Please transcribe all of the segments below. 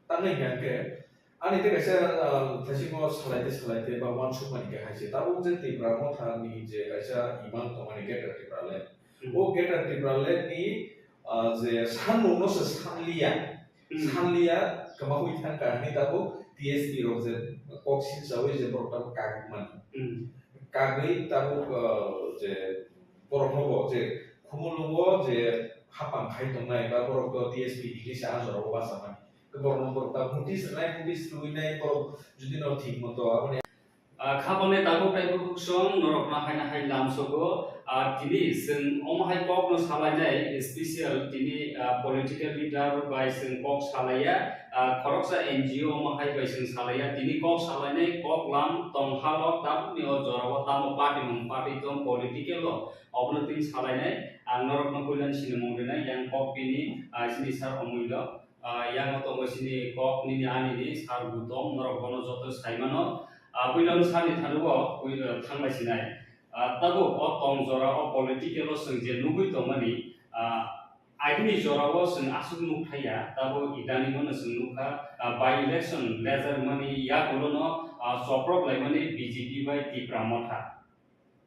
tangai gangke ani te kaisa thasimo salaite ba wan sumani ke haise tabo je tibra mo thani je kaisa iman tomani getar tibrale o getar tibrale ni je sanno no se sanlia kama hui thangka ni tabo TSP rok je koksin sawi je borok kagman kagai tabo je borok nobo je khumulungo je hapang khai tongnai ba borok TSP English azoro basama borok borok ta mutis luinai borok judi no thik moto abone खापने ताको प्राइबो बुकसं नरकना हायना हाय लामसोगो दिनि जों अमहाय कक न सालायनाय special दिनि political leader bye जों कक सालाया खरकसा एनजीओ अमहाय बाय जों सालाया दिनि कक सालायनाय कक लाम तंहालो तामनि जराव ताम पार्टी दं पॉलिटिकल अबनति सालायनाय नरकना कल्याण सिनेमंगनाय यां कक बिनि सिनि सार अमूल्य यां मतंगसिनि कक निनि आनिनि सार गुतम नरकनो जतो साइमानो Puilam sani thanuo thanglai sinai tabo o tong jora o political sing je nugui tongmani agni jora o sing asuk nukhaya tabo idani mon sing nukha by election laser mani ya kolono soprok lai mani BJP by Tipramotha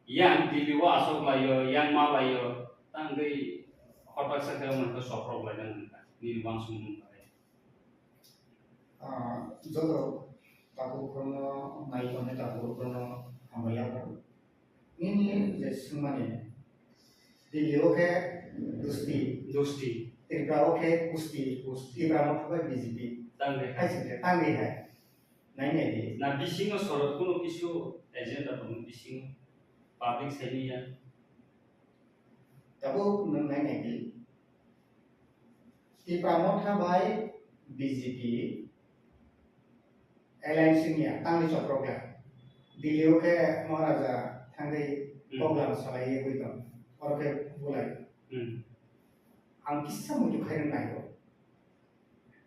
yang dibiwa asok layo yang ma layo tangai hotak sakha mon ko soprok lai nang ni wangsung jodo tabu kono nai kono tabu kono amaya kono ini jesumane dilio ke dosti tibrao ke kusti tibrao ke BJP tangi hai nai ne di na bisingo sorot kuno kisu agenda kono bising public senior tabu nai ne di tibrao bai BJP Alliance-nya tangli soproga dilio ke Maharaja tangli program salai gitu orang ke bulai ang kisah muncul kairan naik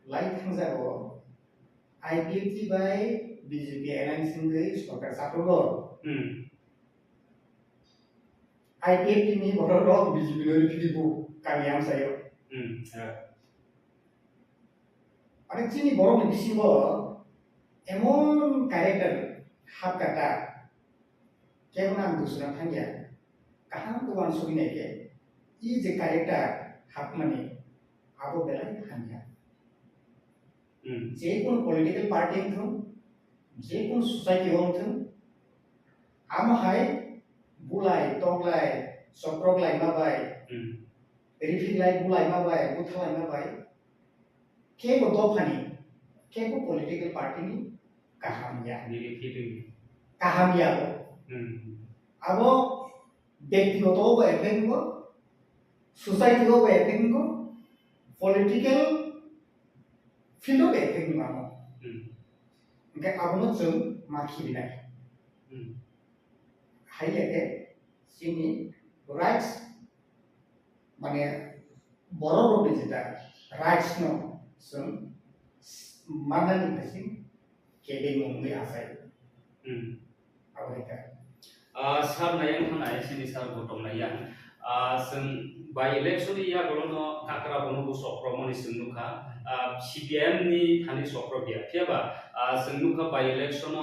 lain tangzago IPFT by BJP Alliance-nya soproga satu gol IPFT ini borok BJP lori fibu kami yang saya ada sini borok di sini emon karakter hab kata kaya naam dusra thangya kaham ko wan sugine ke I je karakter hab mani abo belai thangya je kon political party thum je kon society hom thum am hai bulai toglai soprok lai ma bai rifik lai bulai ma bai buthalai ma bai ke ko do phani ke ko political party ni kahamnya abo ব্যক্তিগত effect ko society ko effect ko political field ko effect mamo engke abono जों makhibinai haye ke sini rights mane boro robe jeta rights no जों manani kasing kebe mungli asai apa itu sar nayang thanai sini sar botong nayang जों by election ya golono kakra bono sokro ni sungnuka CPM ni thani sokro bia thiaba sungnuka by election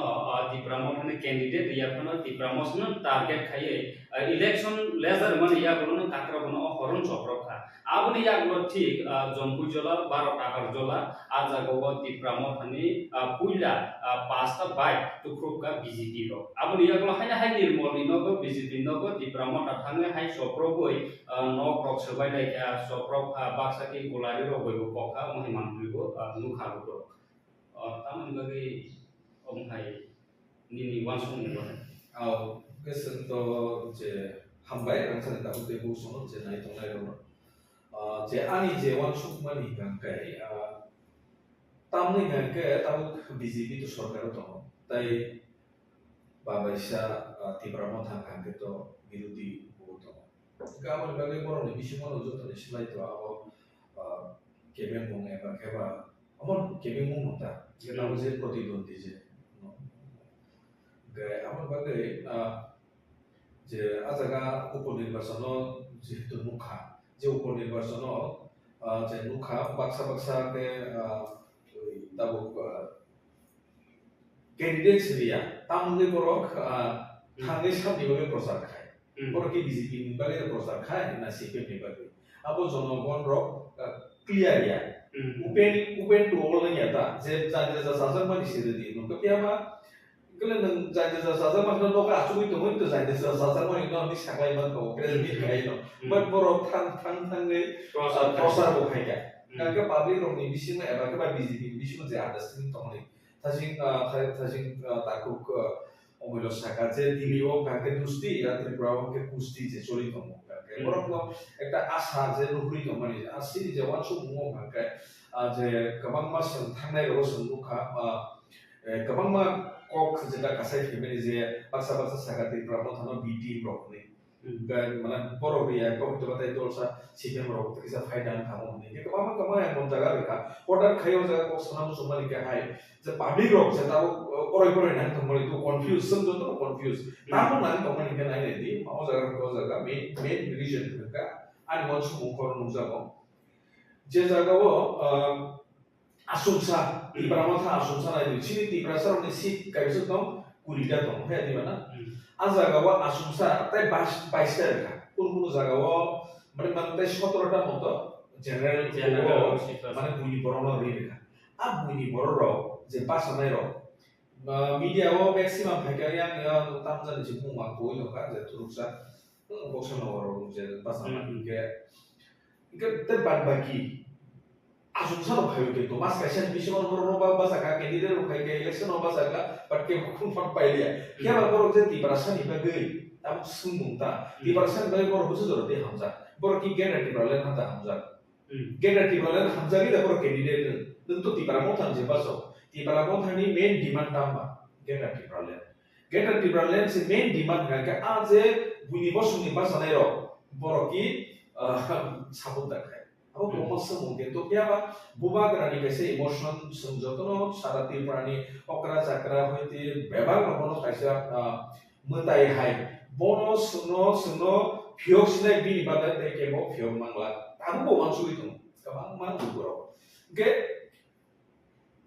Tipramot thani candidate ya kono Tipramot na target khaye election laser mani ya golono kakra bono horon sokro kha abuni ya golo thik jompu jola 12 takar jola aja gogo Tipramot thani puila pasta by tukruka BJP ro abuni ya golo haina hai nirmol ni nogo BJP nogo Tipramot thangwe hai sokro boi nok rok sebai lai soprok baksaki gulari ro boi pokha mohiman buigo nukha ro taman bagi hai nini wansung ni kesan to je hambai rangsan ta utte bu sono je nai tong nai ro je ani je wansung mani gangkai tamni gangkai tahu BJP tu sorkar to tai babaisa Tipramot thangkan to birudi Kamu sebagai orang lebih semua nujut dari sila itu awal kebeng mung eba keba, amon kebeng mung muta, kita mesti protidon dije. Gaya amon sebagai je azaga upon nirbasono je itu nukha je baksa ke tabuk candidate seria tamungge borok thangai sabni bagai prosar khai borok ki BJP ni bagai prosar khai na CPM ni bagai abo jonogon rok clear ya upen to all nya ta je janja sasar ma disiri no kapya ma kelen nang janja sasar ma no ka achui to mo to janja sasar ma no ni saklai ma ko president khai no but borok thangai prosar bo khai ka ka public rok ni bising ma eba ka BJP bising je understanding to ni thajing takuk omilo saka je dilio kake dusti ya tripura ke kusti je chori to mo kake borok no ekta asa je nuhri to mani asiri je wanchu mo kake je kabang ma sang thangnai ro sang lukha kabang ma kok jeta kasai family je baksa saka tripura mo thano BT brok ni gan mana borok ya kok to batai tolsa CPM rok to kisa faida kamu ni ke kabang ma yang mon jaga reka order khayo jaga kok sanam sumali ke hai je public rok je tahu koroi nang tomori tu confuse sem to confuse namun nang tomori ke nai di mau jaga main division ka ani mon su mo kor nung jago je jaga wo asumsa di pramotha asumsa nai di sini di prasar ni sit kai su tom kurida tom he di mana azaga wo asumsa tai baister ka kun jaga wo mane man tai 17 ta moto general mane buni borono ri ka buni bororo je pasanai ro media wo maximum phakarian ya tamjan je muma ko yo ka je turuksa boxon ro je pasama ke te bad baki asumsa ro phayo ke to mas kaisen bishon ro ba saka candidate ro khai ke election ba saka but ke khun fat pailia kya ba ro je ti parasan iba gei tam sumungta ti parasan bai ro busu ro te hamza bor ki guarantee ro len hata hamza guarantee ro len hamza gi da bor candidate tentu ti paramotan je baso ti paramotan ni main demand tamba guarantee ro len se main demand ga aje buni bosuni pasanai ro bor ki sabut da khai abo ko mungkin to kya ba buba grani kaise emotion samjotono sarati prani okra chakra hoiti bebar bono kaisa mutai hai bono suno phiok sinai bini bada te ke mo phiok mangla tabu bo mansui to kabang man guro ge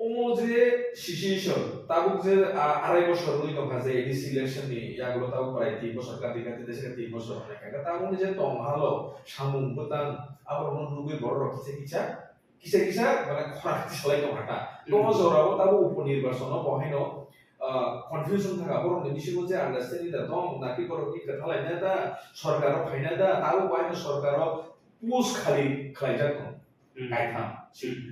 omo je situation tabu je arai bosor nui to kaje edc election ni yagulo tabu prai 3 bosor kati deshe 3 bosor ka tabu je tong halo samung butang abor mon rugi borok kisa mana khora selai to hata no zorabo tabu uponirbashono boheno confusion thaka borok ni bisigo je understanding da dong naki borok ki kathalai na da sarkar phaina da tabu boheno sarkar push khali khlaijak to kaitham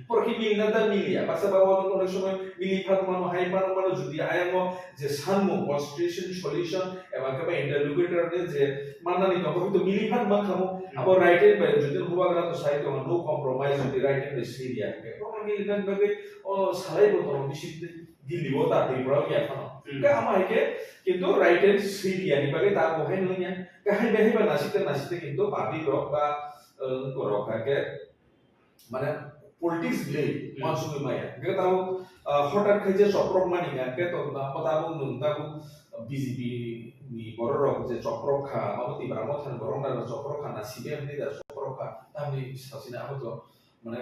porki milna da milia basa bawa no সময় মিলি ফারমানো high ফারমানো যদি আয়ামো যে সানমো constitution solution এবং কবে ইন্টারলোকুটর নে যে মানানি তো হয়তো মিলি ফারমা খামো আবার রাইটেড বাই যদি হুয়াগরা তো সাইতো নো কম্প্রোমাইজ যদি রাইটেড বাই সিরিয়া কে প্রমাণ মিলি ফান বাগে ও সালাই বতো বেশি দিল্লি ও তা ত্রিপুরা কি এখন কা আমাকে কিন্তু রাইটেড সিরিয়া নি বাগে তা বহাই নইয়া কা হাই বেহি বা নাসিতে কিন্তু পাবলিক রক বা রকাকে মানে politics blame masuk maya kita tahu hotel kerja coprok mani kan kita tahu nung tahu BJP ni borok je coprok kha apa tiba mau tan borong dan coprok kha nasi dia ni dah coprok kha tapi sasina apa tu mana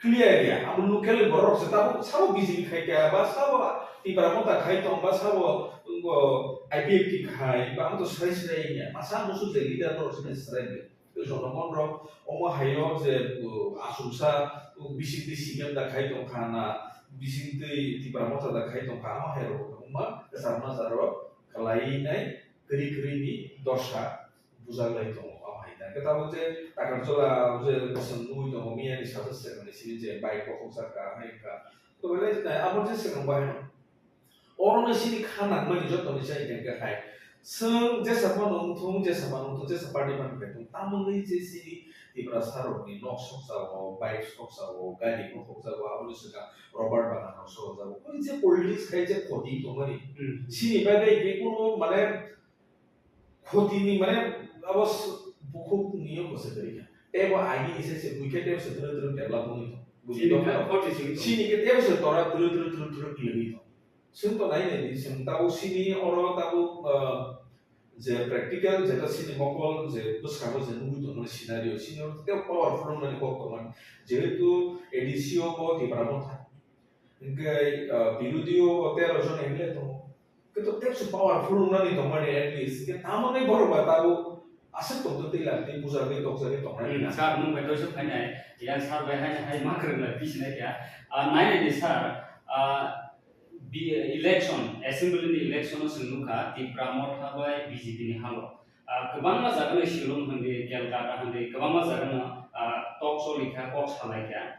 clear ya amun nukel borok setahu sabu BJP khai kya ba sabu tiba mau tak khai tong ba sabu ungo IPFT khai ba am tu serai nya masa musuh je leader tu serai জনগণ rock অম হাইও যে আসুমসা বিসিতে সিগেম দা খাই দং খানা বিসিতে তিব্রা মতা দা খাই দং খানা হাইরো উমা সারনা জারো খালাই নাই করি ni দশা বুজালাই দং আমহাইদা কেতা যে টাকার চলা যে বসন নুই দং মিয়া ni সাথে সেখানে সিনি যে বাইক কখসাকা হাইকা তো বলে যে আমর যে সেখানে বাহিনো অরনে সিনি খানা মানে যত নিচাই কেনকে খাই seng jasa panungtung jasa parliament betung tamungi jesi di prasaro ni nok sok sawo bike sok sawo gadi nok sok sawo abu suka Robert Banana sok sawo ko je politics kai je khoti to mani sini bagai ke kuno mane khoti ni mane abos bukhuk niyo ko se tari ebo agi ise se buke te se tru develop ni to buji to sini ke te se tora tru kili to sing to nai ni sing tahu sini oro tahu যে practical যেটা সিনি মকল যে বুঝাবো যে নুই তো scenario senior তে powerful মানে কত মানে যেহেতু এডিসিও ও তিব্রামথা Engkai birudio otero jon engle to. Keto tek su powerful nani to mane at least. Ke tamane boro batabu asal to tila ti pusar ke tok sari to nani. sar nung betul sih kan yang sar bahaya hai makar lah bis nih ya naik di sar bi election assembly election senuka di pramot habai BJP ni halo kebangga zagan shilong handi Kolkata handi kebangga zagan talk show likha kok salai ya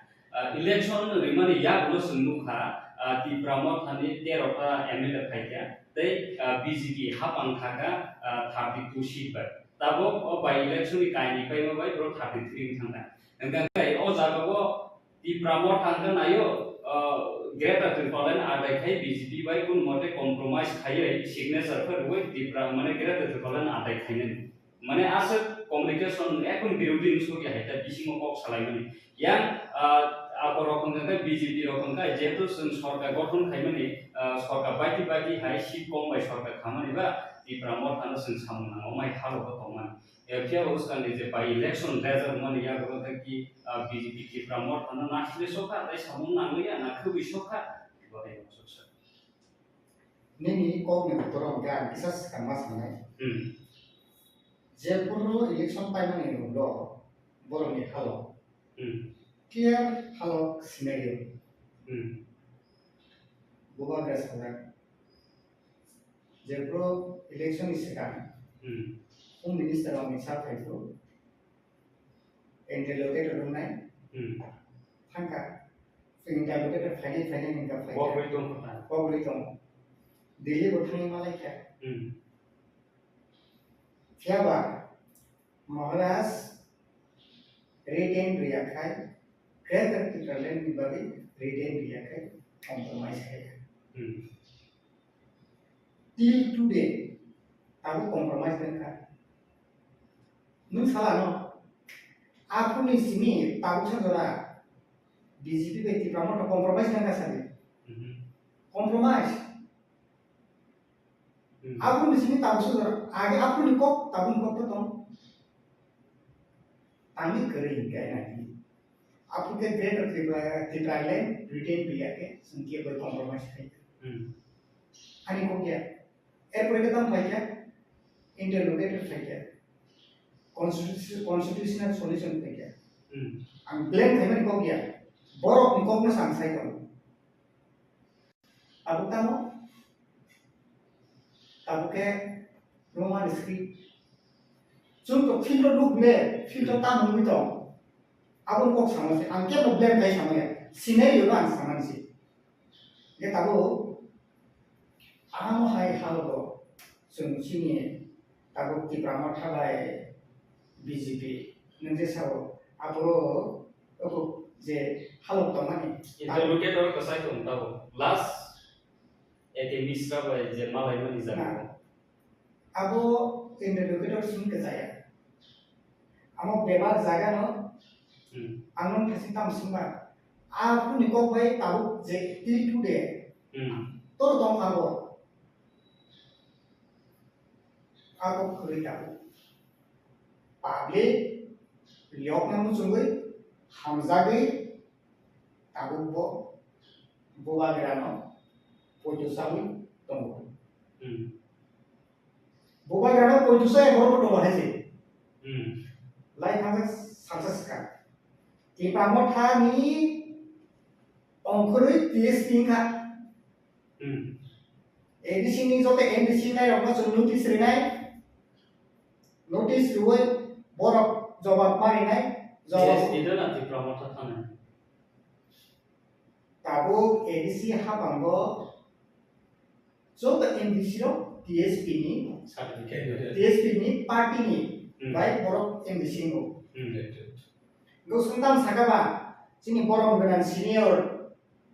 election rimani ya bulo senuka di pramot handi 13 MLA paikya tei BJP hapang thaga 32 seat bai tabo by election ni kaini pai bai bro 33 thangna engka kai o jago di pramot thangkan ayo greater triplen adai khai BJP bai kun mote compromise khai signature per woi di mane greater triplen adai khai mane ase communication ekon বিরোধী নিসুকি হাইতা বিসিমো cock সালাইমানি yang apa rokong kan BJP rokong kan যেহেতু সরকার গঠন খাইমানি সরকার বাইটি বাইটি high seat com by সরকার খামানি বা di pramot kan sen samuna omai halo ko toman kia uskan je by election desert man ya ko ki BJP ki pramot kan na sile soka dai samun na ya na khubi soka ba dai soksa Nini kok ni betul kan kisah kan mas mana? Jepuro election time ni lo bolong ni halo. Kia halo scenario. Bukan dasar. Jepuro election is sekarang. Minister of Misal itu interlocutor runai. Tangka. Interlocutor flanking hingga flanking. Kok itu? Delhi bertanya malah क्या? Siapa? Maharaj retain riakai, kereta terkalen di bagi retain riakai, compromise kaya. Till today, aku compromise dengan. Nu salah no. Aku ni sini tahu saudara. BJP beti pramot compromise dengan saya. Compromise. Aku di sini tahu saudara. Age aku ni kok tahu kok tu tom. Tangi kering kayak nanti. Aku ke greater triplen retain riakai, sengkia ber compromise kaya. Ani kok ya? एरपर के दाम फाइक्या interlocutor फाइक्या constitutional solution फाइक्या हम blame Feynman को किया बोरो को न सांसाई को अब तब के रोमान स्क्रिप्ट जों तो फिल्ड लुक ले फिल्ड ताम हुई तो अब उनको समझ अंके नो ब्लेम नहीं समझ सिनेरियो ना समझ ये तब amo hai halo sung sini tabu di pramot habai BJP nengse sao apro aku je halo tomani interlocutor kasai tum tahu last ete misra bai je malai mani jago abo interlocutor sung ke saya amo bebar jaga no angon kasi tam sungba aku nikok bai tabu je till today toro tom abo aku kerja public liok namu sungguh hamzagi tabu bo boba gerano pojo sawi tunggu boba gerano pojo saya baru berdoa aja lain hanya sukses kan di pramot hani ongkuri ties tingkat edisi ini jote edisi ini orang sudah notice renai notice ruwe borok jawab mari nai yes itu nanti promoter tanah tabu edisi habango jote edisi ro TSP ni party ni baik borok edisi ngo go suntam sakaba sini borok dengan senior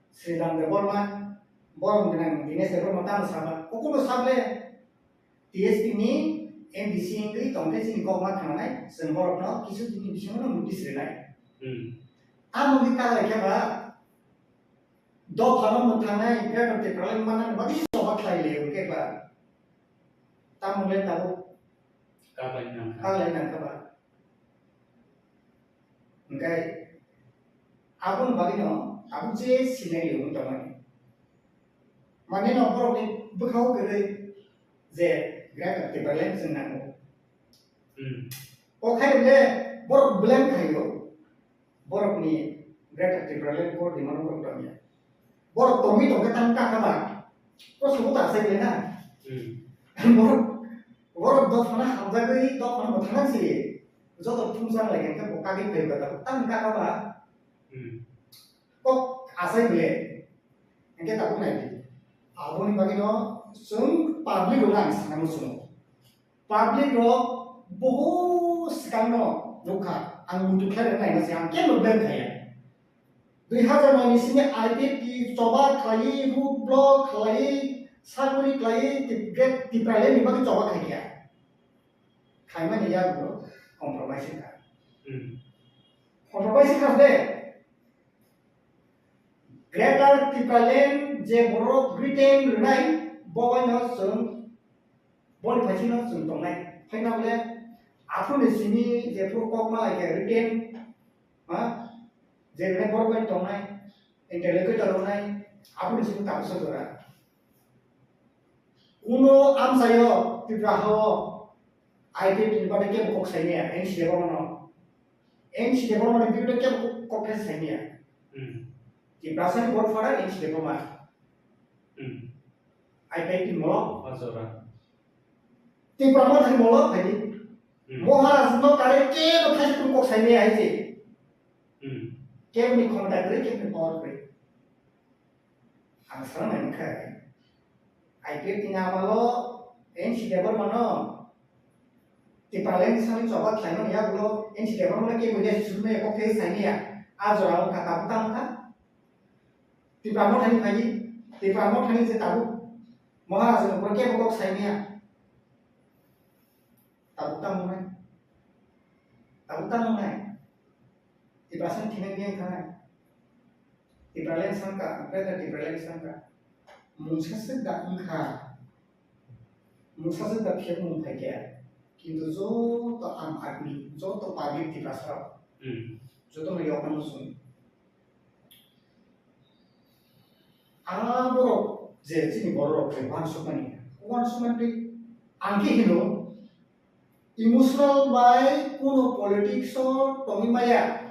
Sri Ram Deborma borok dengan Dinesh Deborma tam sama ukulo sable TSP ni MDC ini tongke sini kok mat kanai sembor no kisu tini bising no notice renai amu kita lagi apa do phano mutanai great of the problem mana bagi sobat lai le ke ba tamu le tabu kalainan ka ba ngai abun bagi no aku je scenario mo tamani mane no borok ni bukhau gere je grab equivalent jeng nango o khai le borok blame khayo borok ni grab equivalent ko di mano ko tamya borok tomi to ka tan ka ba ko subu ta sai le na borok do thana hamza gei do thana thana si jo to phungsan lai ka ko ka gi phe ka tan ka ba kok asai bele engke tak pun nanti aboni bagi no sung public orang sangat musuh public ro bohu sekarang no luka ang mutu kere nai nasi ang kelo ben kaya 2009 sini IPP coba kali root block kali sakuri kali tiket tipale ni bagi coba kaya kaya mana ya bro compromise kan compromise kan deh Greater Tipalen je borok Britain renai bawa no sung bon phaji no sung tong nai phaina bole apu ni sini je pro kok ma ke Britain ha je renai borok bai tong nai interlocutor nai apu ni sini tak so dora uno am sayo tipra ho IP tin pada ke kok sainya NC development bi ke kok sainya di perasaan buat fara ini sudah pemar. IP di molo, di pramot di molo tadi. Mohar asno kare ke to khas pun kok sini aja. Ke ni kontak kare ke ni power kare. Asal memang kare. IP tina malo NC development no. Di palen sani coba kainan ya bulo NC development ke boleh sudah kok ke sini ya. Azorau kata petang kan. Di pramot hani pagi, di pramot hani je tahu, mahal asal pergi pokok sainya, tahu mana, di pasang kini dia kan, di peralen sangka, berada di peralen sangka, musa sedap muka, musa sedap siapa mumpai dia, kintu zo to am agni, zo to pagi di pasar, zo to melihat musuh. Borok je sini borok ke wan sumani angki hino emotional by kuno politics or tomi maya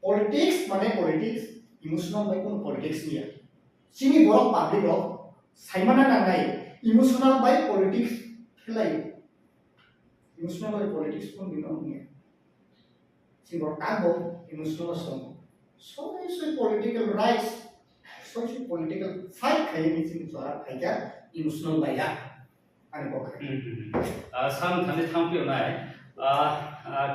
politics mane politics emotional by kuno politics niya sini borok public ro saimana nangai emotional by politics kelai emotional by politics pun bino niya sini borok kago emotional so political rights social political fight kaya ni sini suara kaya emotional bayar ane kok sam thani thampio nai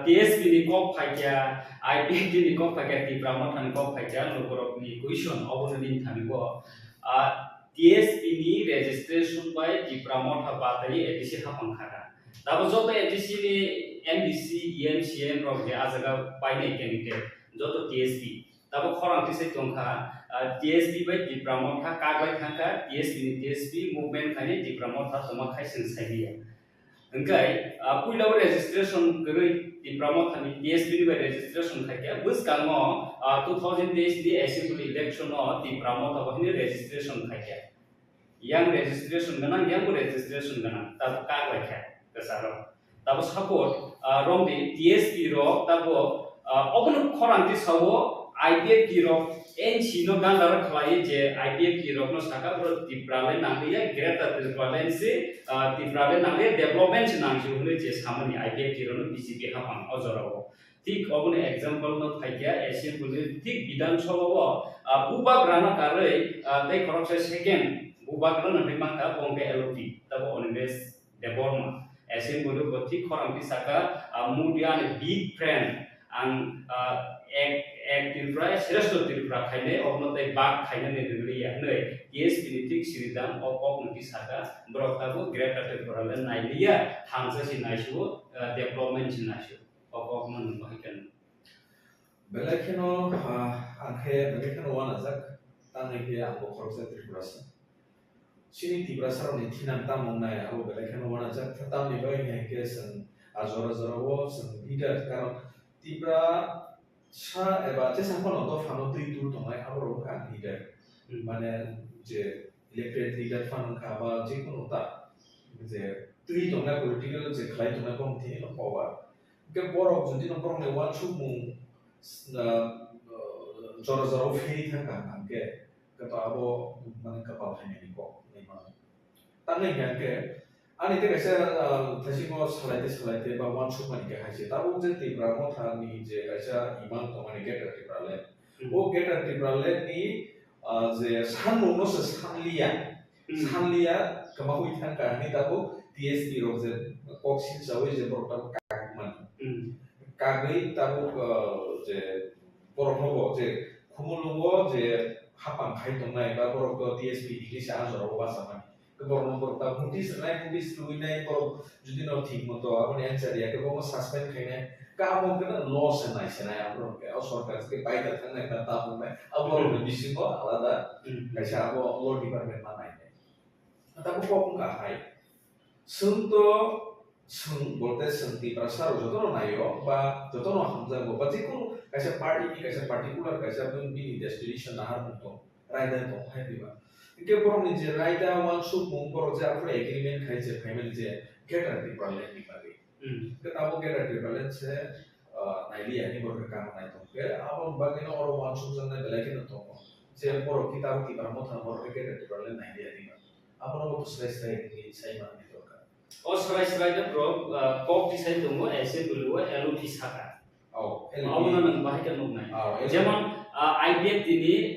TSP ni kok kaya IPD ni kok kaya di pramot thani kok kaya loborok ni question obon din thani ko TSP ni registration by di pramot ha batari edisi ha pangkhara tabo joto edisi ni MDC EMCM rok je ajaga paine candidate joto TSP tabo khorang tise tongkha TSP by di pramot ha kaglai thangka TSP movement khani di pramot ha toma khaising saidia engkai puilaw registration goi di pramot khani TSP by registration khaike bus kalmo 2023 di assembly election no di pramot ha bhini registration khaike yang registration ganang yang registration ganang tab kaglai kha kasaro tab support rom di TSP ro tabo obun khorang ti sawo IPF kiro NC no gandar khlai je IPF kiro no saka bro tiprale nangya greater tiprale se tiprale nangya development nangju hune je samani IPF kiro no BJP hapang ojorao tik obune example no phaikya asian bule tik bidan cholo bubak rana karei dai korokse second bubak rana bimangka bongke LOT tabo oninves deborma asian bule botik khorang ti saka mudian big friend and tirpra shreshto tirpra khaine obno tai bag khaine ne degriya nei yes politik siridam okok nuti saka broktabu greater tirpra nailiya thangsa si naisu development si naisu okok mun bahikan belakeno angke belakeno wana jak tanai ke ambo khoroksa tirprasa sini tibrasa ni thinan tamong nai abo belakeno wana jak tam ni bai ngai ke san azora zora wo san leader karon tibra सा एबा जेसां फनाव फानो दै दुर दंनाय आबरो का lidar माने जे elected lidar फानो का बा जिकुनु ता जे दै दंनाय पलिटिकल जे खालाय दंनाय कमिटिनि न'खौबा के बरफ जुदि न'खरनि वान सुमु जरा जरा फेरि थांगा के कतो आबो माने कपाल हायनि को नेमा ताने के ani te kaisa thasimo salaite ba wan suk mani ke haise tabu je tibra mo thani je kaisa iman to mani get tibrale o get tibrale ni je sanmo no se sanlia kama hui thang ka ni tabu tsp ro je koksin sawe je porta kagman kagai tabu je porokno je khumulugo je hapang khai tongnai ba porok tsp english azoro ba samani keborong berta pudis luinai borong jadi no thik moto apni answer ya ke bomo suspend khaine kamu kena loss senai apro ke sorkar ke paida thangna ka ta me abor bisingo alada kaisa abo law department manai ta ko ka hai sunto sung bolte senti prasar jotono nayo ba jotono hamza go ba jikunu kaisa party ni kaisa particular kaisa bin destination nahar punto raida to hai diba के परम निजे raita one सुप मुंग पर जे आपरे agreement खाइ जे family जे गेटर department नि बारे के ताबो गेटर डिपार्टमेंट से नाइली आनि बर काम नाइ तो के आबो बागिनो और वन सुप जने बेलाके न तो जे पर किताब की बार मथा बर गेटर डिपार्टमेंट नाइली आनि आपन बो स्ट्रेस नि साइ मान नि दरकार ओ सराय द ब्रो कॉक डिसाइन दंगो एसे बुलुवा एलओ फिसाका आवना नों बाहाय का नोंनाय जेमन IPF ini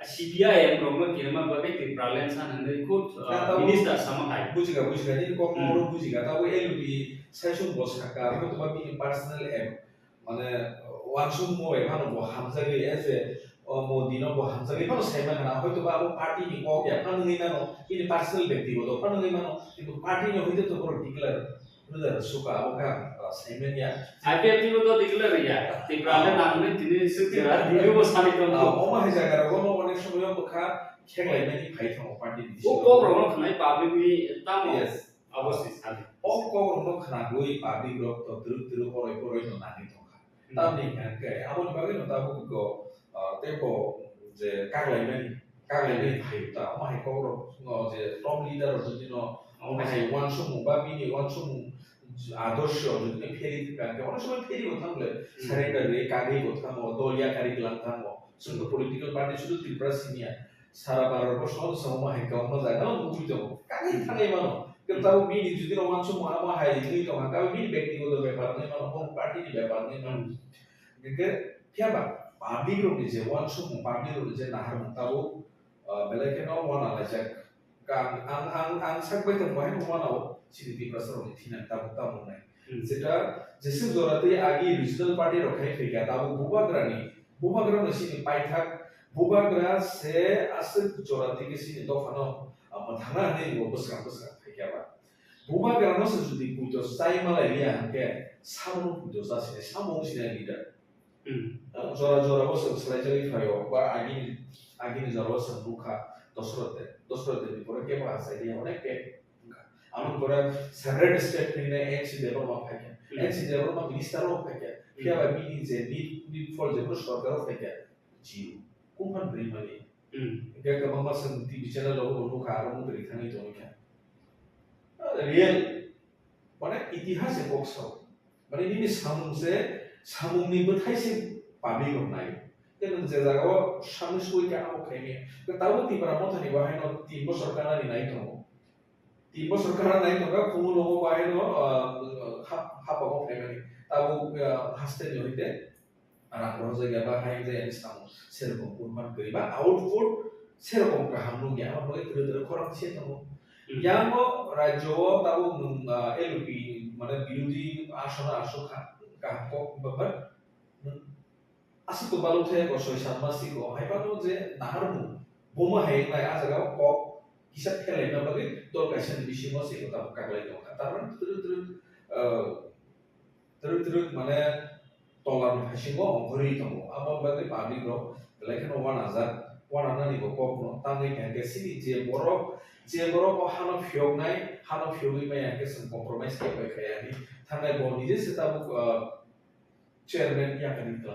CPI program kirma bagai triparlen san hande ikut minister sama hai bujiga ini kok mau bujiga tahu LB saya sun bos kakak itu babi personal app mana wansum mau mana mau hamzah ge ese mau dino mau hamzah ge mana saya mana itu babu party ni kok ya kan ini personal ব্যক্তিগত kan itu party ni itu tuh particular udah suka apa semennya IPF itu tuh declare ya triparlen namanya jadi sekitar dia bos kali kan oma jaga ono অনেক সময় বখা খেলাই নাকি ভাই থামো party দিছি ও programme খানাই public নি তাম অবশ্যই সালি ও প্রোগ্রাম খানা গই পাবলিক রক তো তিরু পরই ন নানি তখা তামনি কে আমন বাগে ন তাবু গো তেকো যে কাগলাই ভাই তা মাই কগর যে টপ লিডার যদি ন মাই ওয়ান সমু বা বিনি ওয়ান সমু আদর্শ যদি ফেরি থাকে অনেক সময় ফেরি কথা বলে সারেন্ডার রে কাগই কথা ম দলিয়া কারিকুলাম থামো শুধু পলিটিক্যাল পার্টি শুধু ত্রিপুরা সিনিয়া সারা ভারতবর্ষ সময় হাইকাউন্ট জায়গা বুঝিত কাগই থানাই মানো কিন্তু তাও বিনি যদি রমান সময় আমা হাই দুই তো কাও বিনি ব্যক্তিগত ব্যাপার নেই মানো কোন পার্টি নি ব্যাপার নেই মানো কিন্তু কিবা পাবলিক রো যে ওয়ান সময় পাবলিক রো যে নাহার তাও বেলাকে ন one আলাজাক ang sakbai tong bahan wanao CDP prasar ni thinan tamu nai যেটা যেসব জরাতে আগে রিজনাল পার্টি রখাই ফেকা তাবো বুবাগ্রা ন সিনি পাইথাক বুবাগ্রা সে আসে জরাতে কে সিনি দফানো মাথানা নেই বসকা ফেকাবা বুবাগ্রা ন সে যদি পুজো সাই মালাই লিয়া হাকে সামু পুজো সাসে সামু সিনা লিডার জরা বসে সলাইজাই ফায়ো বা আগে জরা বসে বুখা দশরথে বিপরে কে পাস আইডিয়া অনেক কে আমন করে সেপারেট স্টেট নিনে এনসি দেবর মা ফাকে এনসি দেবর মা মিনিস্টারও ফাকে কিবা বিনি যে নিড ফর যে সরকারও ফাকে জিও কোনখান ব্রিমানি কে কে মামা সে টিভি চ্যানেল লোক লোক আর মু করি থানি তো মিখা রিয়েল মানে ইতিহাসে বক্স মানে নিনি সামুংনি বথাইছে পাবি গনাই তেন যে জায়গা সামনে সুইকা আমো খাইনি তো তাও তিবরা মথানি বাহাইন 3 বছর কানানি নাই তো 3 বছর কানা নাই তো কুমু লোক বাহাইন হাপাগো খাইনি তাও হাসতে হইতে আর আমরা জায়গা বাহাই যে ইসলাম সেরকম কুরবান করিবা আউটপুট সেরকম কাহামু গিয়া আমরা ধীরে খরচ সে তো ইয়ামো রাজ্য তাও এলপি মানে বিরোধী আসন আসুখা কাহক ব্যাপার asiko baluthe ko soi samasi ko haipano je naharmu boma hainai ajaga ko kisa khelai na bagi dol kaisen bisimo se ko ta kaglai no kataran terus mane tolan hasingo ongori tomo amo bagi public ro like no 1000 ni ko no tangi ke sini je boro ko hano phyogi me ke sem compromise ke kaya ni thanai bo nije se tabu chairman yang kan itu.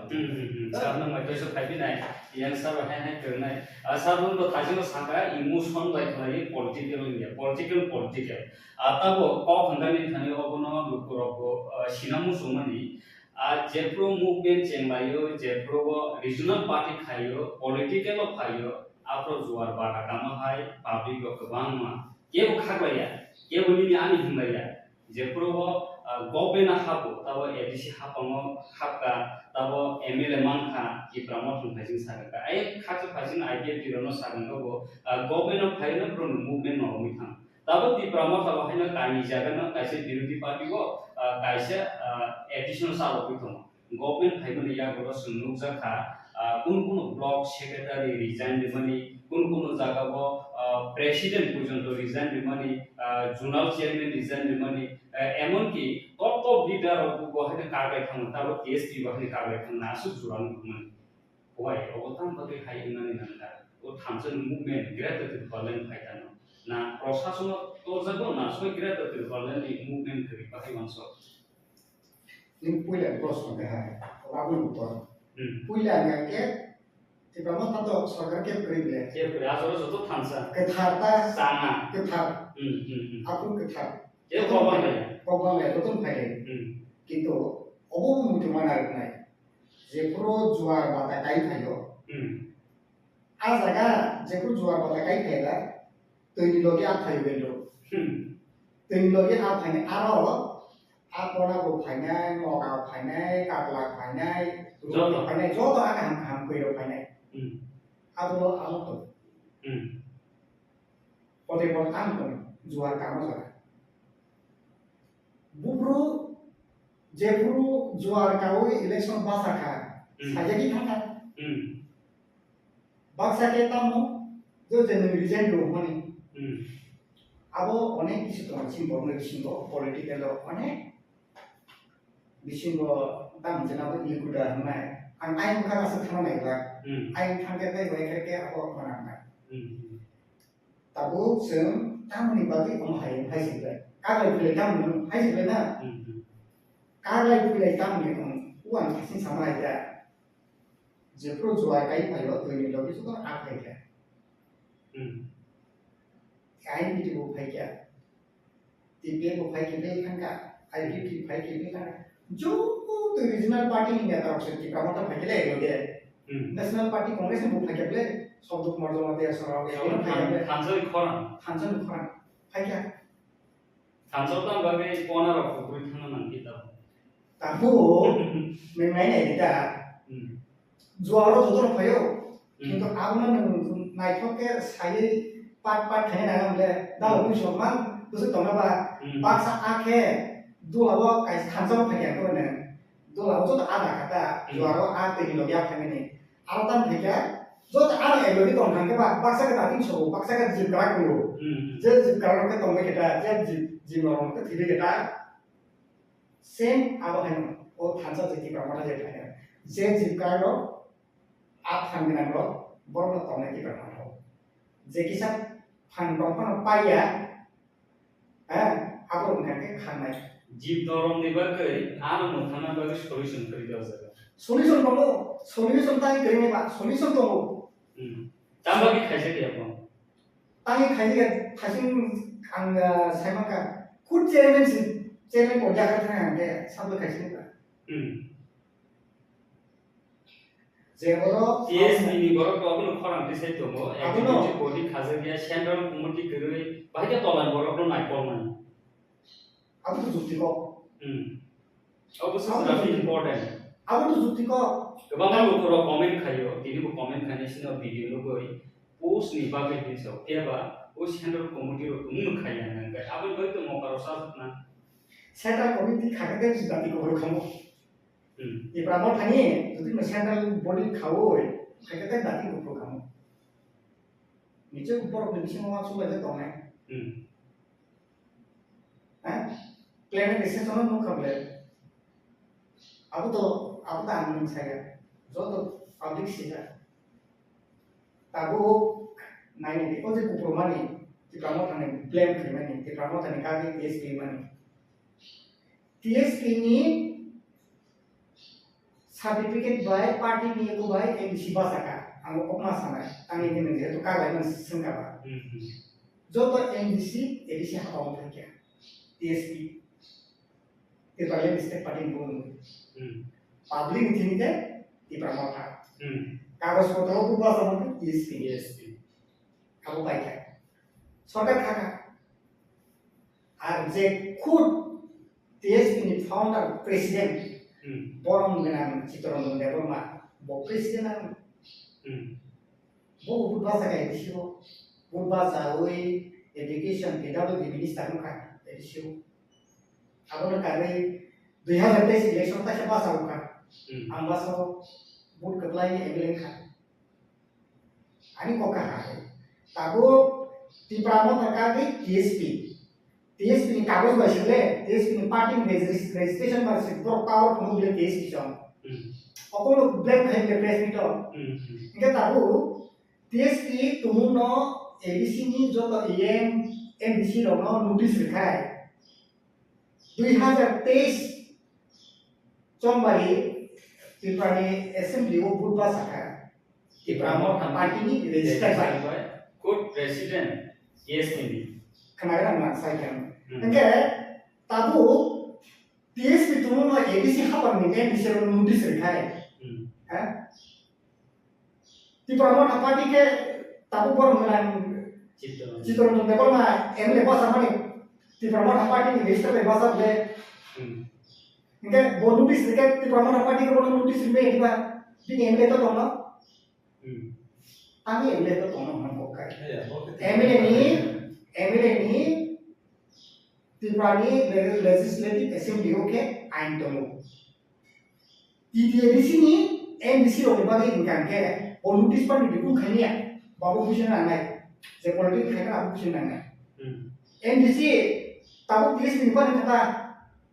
Sarna mai to so phaibi nai yang sar hai kernai sarun to thajino saka emotion like lai political atabo ko khangani thani obono lukuroko sinamu sumani jepro movement chenglayo jepro regional party khayo political khayo apro juar bata kama hai public ko kabangma kebo khaglaya kebo ni ani himlaya jepro government habo tabo ADC hapango hapka tabo MLA mangkha ki promotion phajing sagaka ai khakse phajing idea tirono saganga bo government phaina pro movement no mithang tabo ti promote tabo haina kani jaga na kaise birodi party go kaise additional salo pithong government phaina ya go sunuk jakha kun block secretary resign demani kun jaga bo president পর্যন্ত resign demani zonal chairman resign demani এমনকি top leader বহানে কারবাই থাম তারও KSP বহানে কারবাই থাম না আসু জুরান গুমান Y অবতান বকে high Inani Nanda ও থামসন movement greater বলেন ফাইতানো না প্রশাসন তো যাবো না সই গ্রেটার বলেন এই মুভমেন্ট করি বাকি মানস ning puila proশ্ন দেহা রাবুল উত্তর puila ngake ti pramo tato sarkar ke krile কে করে আসলে যত থামসা ketharta সানা kethar apun kethar কে প্রবলেম নাই program le totun phai কিন্তু অবম মুঠি মানার নাই যে পুরো জুয়ার বাতা কাই খাইও আ জায়গা যে পুরো জুয়ার বাতা কাই খাইলা তৈরি লগে আ খাইও বেলো তৈরি লগে আ খাইনে আরো আ পড়া গো খাইনে মগা খাইনে কাটলা খাইনে রুটি খাইনে যত আ হাম হাম কইরো খাইনে আদো আলো তো পদে পদ কাম করে জুয়ার কাম জায়গা बुब्रु जेब्रु जुआर कावै इलेक्शन बासाखा साजागि थाखा बाक्साके तामो जो जेन रिजाइन रो माने आबो अनेक किसु दं सिम्बल सिम्बल पॉलिटिकल अनेक बिसिंगो दाम जेनाबो इगुदा हनाय आं आइन खागासो थाना नायला आइन थांगे दे गयखेके आबो मानाय ताबो जों तामनि बागै हम हाय हायसिगले कागै फैले तामनि हायसिगले ना कागै फैले तामनि उवान किसिं सामायदा जेप्रो जुआ काई फायो तोनि लगे सुतो आ फायला आइन बिदिबो फायया टिपिबो फायके थांगा आईपी फायके थांगा जो तो रीजनल पार्टी नि नेता अक्सर की प्रमोट फायले लगे नेशनल पार्टी कांग्रेस नि फायके शब्द मर्जमा दे सराव फायके थांजों खरा फायके थांजों ताम बागे कोना रखो पुरी थाना नांगि ताबो मेंनाय नायदा जुआरो जतन फायो किंतु आबना नायथके सायै पाट थाय नांगले दा उनि समान तुसु तंगाबा बाक्सा आखे दुलाव काय थांजों फायके कोने दुलाव जत आदा खाता जुआरो आ तेनि लगिया फायने आरो ताम फायके जत आरो एलोनि तंग थांगेबा बाक्सा के दातिं सो बाक्सा के जिबग्रा कुलो जे जिबग्रा के तंगे केटा जे जिमरम के थिबे केटा सेम आबो हायनो ओ थांसा जेति प्रमाणा जे थाय जे जिबग्रा आ थांगनांगो बरनो तंगे कि प्रमाण जे किसा फान दंफान पाया आबो उनके खानाय जीव दरम निबाकै आरो मोथाना बागे सल्युशन करि दाव जागा सल्युशन ताई करिनेबा सल्युशन दङो तामाबि खायसे गया अपन ताई खायसे थासिं आं सायमाका खुद चेयरमैन को जाकर थांगे साबो खायसे जेबरो टीएसपी नि बरो अपन खरांति साइ दङो एक्टिभिटी बडी खाजे गया सेंट्रल कमिटि गरै बाहाय तलान बरो नायकल माने अब तो जुक्ति को अवश्य very important अब तो जुक्ति को गोबां लोकरो कमेन्ट खायो दिनिबो कमेन्ट खानेसिनो भिडियो लगै पोस्ट नि बागै दिसौ केबा ओ सेंट्रल कमिटि रो तुम खाया नंगै आबो बै तो मकारो साजना सेंट्रल कमिटि खाके जाति को रो खामो ये प्रमोट थानी जुदि सेंट्रल बॉडी खाओ खाके जाति को रो खामो निचे ऊपर बिसिङो सुबा जे तने क्लाइमेट डिसीजन नो खबले अब तो आनंद साया जो तो पब्लिक सीजा ताबो नाइने को जे कुप्रमानी कि प्रमोट थाने ब्लेम करिमानी कि प्रमोट थाने कागे टीएसपी मानी टीएसपी नि certificate by party ni ko by MDC basaka ang okma sana ang ini nang itu kalai man sengkaba joto MDC edisi hapaw thakya TSP te parliament state party bun public thing de di pramotha কাগজ পত্র পুবা সামনে ESP কাবু পাইছে সরকার থাকা আর যে খুদ TSP ni founder president borong dengan Citroen Developma bo president bo budbasa ka edisio budbasa oi education PWD minister ka edisio abon ka rei 2023 election ta siapa ka ambaso bud keplai ebeling ka ani ko ka tabu di pramo terkait TSP ni kagus basile TSP ni party registration basile pro power pemule TSP jom okolo black khain ke press meet inge tabu TSP tumuno ABC ni joto MDC ro no notice likhai 2023 Jombari Tipani Assembly wo budba saka Tipramo party ni register by good president TSP ni kemarin mak saya Oke, tabu TSP tumuno ABC hapan ni MDC ro notice likhai di promo party ke tabu por melan Citroen Developma emle bos sama ni di promo party ni register be bos be Oke, bonus dekat di promo party ke bonus be di ba di emle to tono kami emle to tono man ko kai emle ni Tiprani legislative assembly oke ain tomo di sini MDC ro bagi ingkan ke notice pan di pun khania babu pusina nai je politik khana abu pusina nai MDC tabu TSP ni pan kata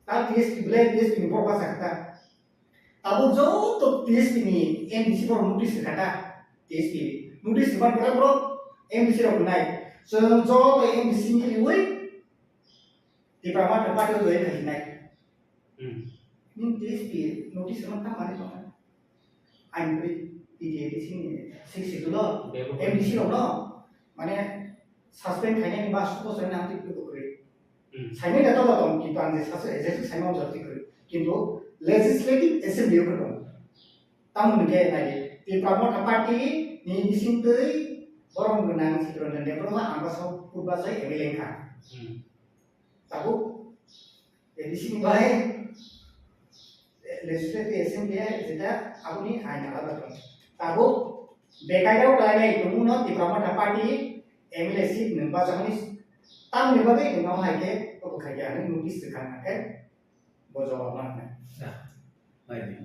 tabu TSP bele TSP ni por pas kata tabu jo to TSP ni MDC por notice kata TSP notice pan kata bro MDC ro nai so jo MDC ni wei di prama tempat itu doi khinai ni TSP notice man ta mari to I'm di sini 6 itu loh MDC loh mana suspend kayaknya di bawah itu saya nanti itu kiri saya ini datang dong kita anjir saya mau jadi kiri কিন্তু legislative assembly itu dong tamu nih nanti di promote party ni di sini orang menang Citroen dan Developma angka sahut kubah saya MLA kan tahu di sini baik legislative assembly যেটা আপনি আইন আলাদা করেন তাবো বেকায়দাও লাইনে তমুনো তিপ্রামা party MLA seat নবা জামানি তাম নিবাবে নবা হাইকে তো খাইয়া আনি নোটিস দেখানাকে বজাওয়া মানে nah ini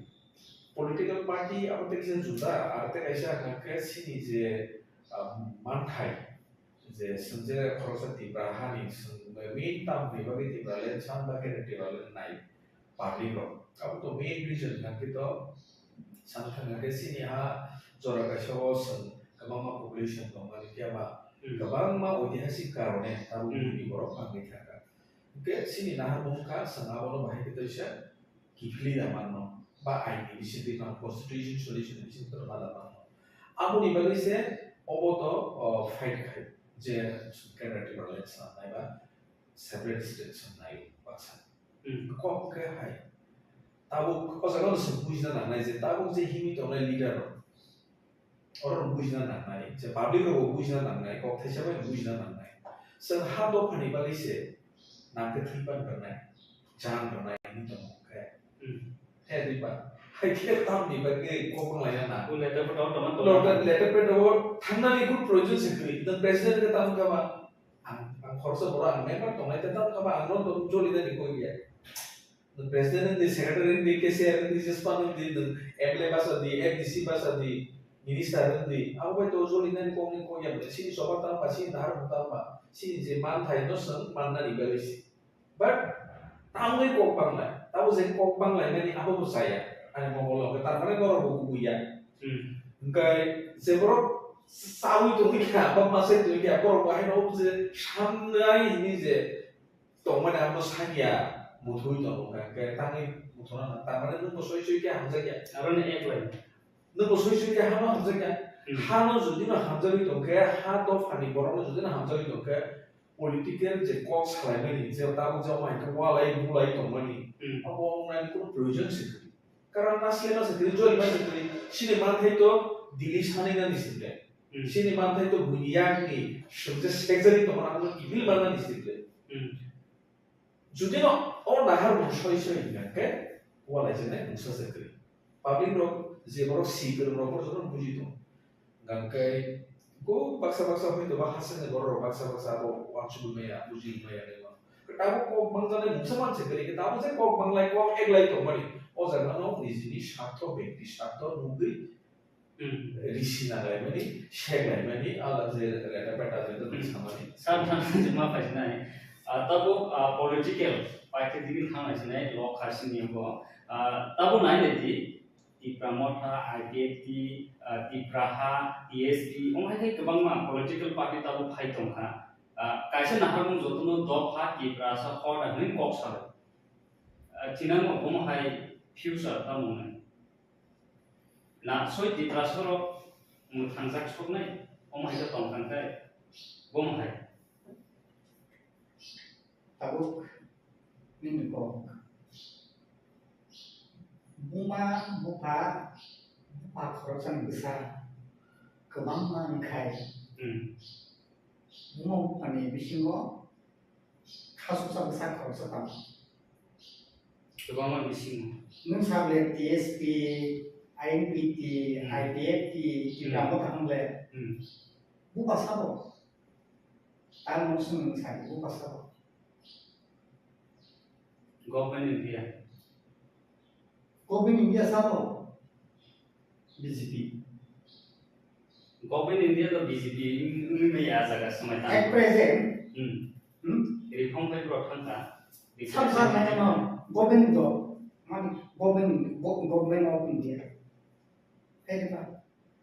political party apa terkait juga artinya kayak ngake sini je mantai je senjata korupsi tibrahani minta pribadi tibralen sampai ke tibralen naik party lo kamu tuh main reason yang kita sampai ngake sini ha jora kasawasan kabang population dong kali dia mah kabang mah udah sih karone tahu di borok panggil kakak oke sini nah muka sengaja bahaya kita sih kifli zaman no ba aini disiplin constitution solution disiplin terhadap no aku nih bagi saya oboto fight kai je kena tibralen sana ba separate states sana baksa kok ke hai tahu cosa kalau sebuah nana je tahu je himi to na leader orang buina nana je public ro buina nana kok thesa ba buina nana sen ha do phani bagi se na ke thipan karna jan karna ini to kayak di ba hai ke tam ni bagi ko penglaya na aku letter pedot teman letter pedot thangna ni good project sekali dan president ke tam ka ba ang khorsa orang member to na tam ka ba ang ro joli da ni ko ya the president the secretary the KCR the jaspan the MLA bahasa di FDC bahasa di minister di apa itu joli na ni ko ya sini sobat tam pasti dar mutam ba sini je man thai no sang man na ni galis but tahu ni ko bangla tahu je ko bangla ni apa tu saya ana mau ngolong ke tan mana ngoro buku ya ngai sebro sawi tu ni apa masa tu ni apa orang lain orang je sampai ini je tong mana apa saya muthui to kan kayak tangi buthona tamane nung soi soi ke hamjakya Aron eklai. nung soi soi ke hama hamjakya hano jodi no hamjagi tongke ha to fani borno jodi no hamjagi tongke political je kok salaimani je tabu je mai ke walai bulai tongmani abo nai kono proyojon sikri karan nasle na sikri joi ma sikri sine manthai to dili sane na nisile sini manthai to buniyang ni shubje sekjari to mana kibil mana nisile jodi no o nahar soi soi ngake walai jene musa sikri public ro je borok sikri ro bor jono buji to ngangkai go baksa-baksa hoy to bahasa ne borok baksa-baksa abo wanchu meya buji meya ne ma ketabu ko mangjane musa man sikri ketabu je ko banglai ko eglai to mani o jana no nijini স্বার্থ ব্যক্তি স্বার্থ নুগri risina laimani shek laimani ala je reta peta je to samani Sabhan jema paisnai. Tabo political party digin thang nai lok khasin yego. Tabo nai neti Tipramotha, IPFT, Tipraha, TSP, omai kai kebang ma political party tabo phai tongkha. Kaisa naharung jotono dopha Tiprasa khoda nin kok sar. Tinang omai future tamong na soi Tiprasa ro thangsak soknai omai ka tongkhan kai bomai. Tabuk min ko buma bupa khorosan besar kebang mangkai buma bupani bisingo khasusa besar khorosan Kebang ma bising. nun sable TSP INPT IPFT Tipramotha hamle bupa sabo tan musun sai bupa sabo Government India. Government India sabo BJP Government India to BJP ini mai aja ka samai ta. at present Reform kai bro thangka. Samsung na no government do man government of India kaya ba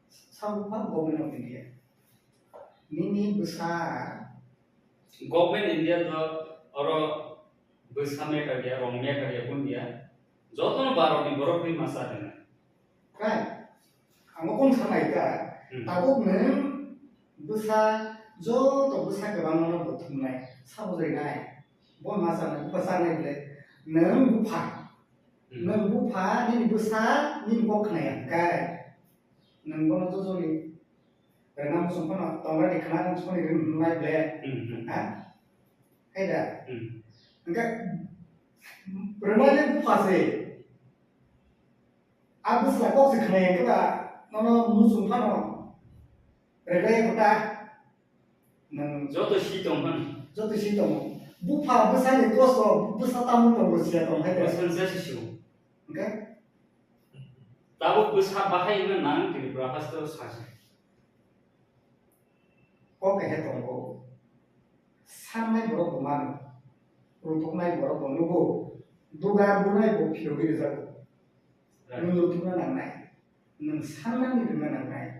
sampa government of India nini besar Government India to oro besame ka dia romnya ka dia pun dia. Jotono baro di borok ni masa dena. kan amo kong samai ka tabuk neng besar jo to besar ke bang no botum nai sabo jai nai bon masa nai besar nai bele neng bupa nini besar nini kok nai kai neng bono to jo ni renam sumpana tonga di kana sumpana ni nai bele ha kai da enggak bermain bupa sih abis lah kok sekarang kita nono musuh kan no regai kita neng Joto shi tongkhan. jatuh situ bupa besar ni kosong besar tamu tamu siapa tong hai Besar sesi shu. enggak Tabo besar bahai na nang di berahas terus saja. kok kayak tong ko samai borok buman untuk naik borok nunggu duga bunai bo pio gitu saja nunggu tuh nang naik nang samai ni dengan nang naik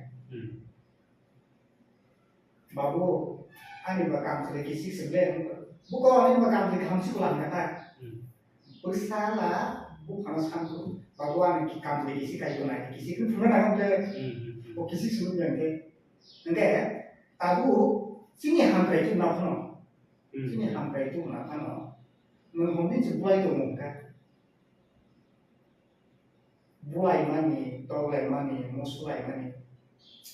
babu ani bakam sedikit sih sebelah bukan ani bakam sedikit hamsi ulang kata bersala bukan samsu babu ani kam sedikit sih kayu naik kisi kan pernah nang bela oh kisi sebelum yang ke enggak ya tabu sini hampir itu nak no sini hampir itu nak no mungkin sebuah itu mungkin buai mani tolai mani musulai mani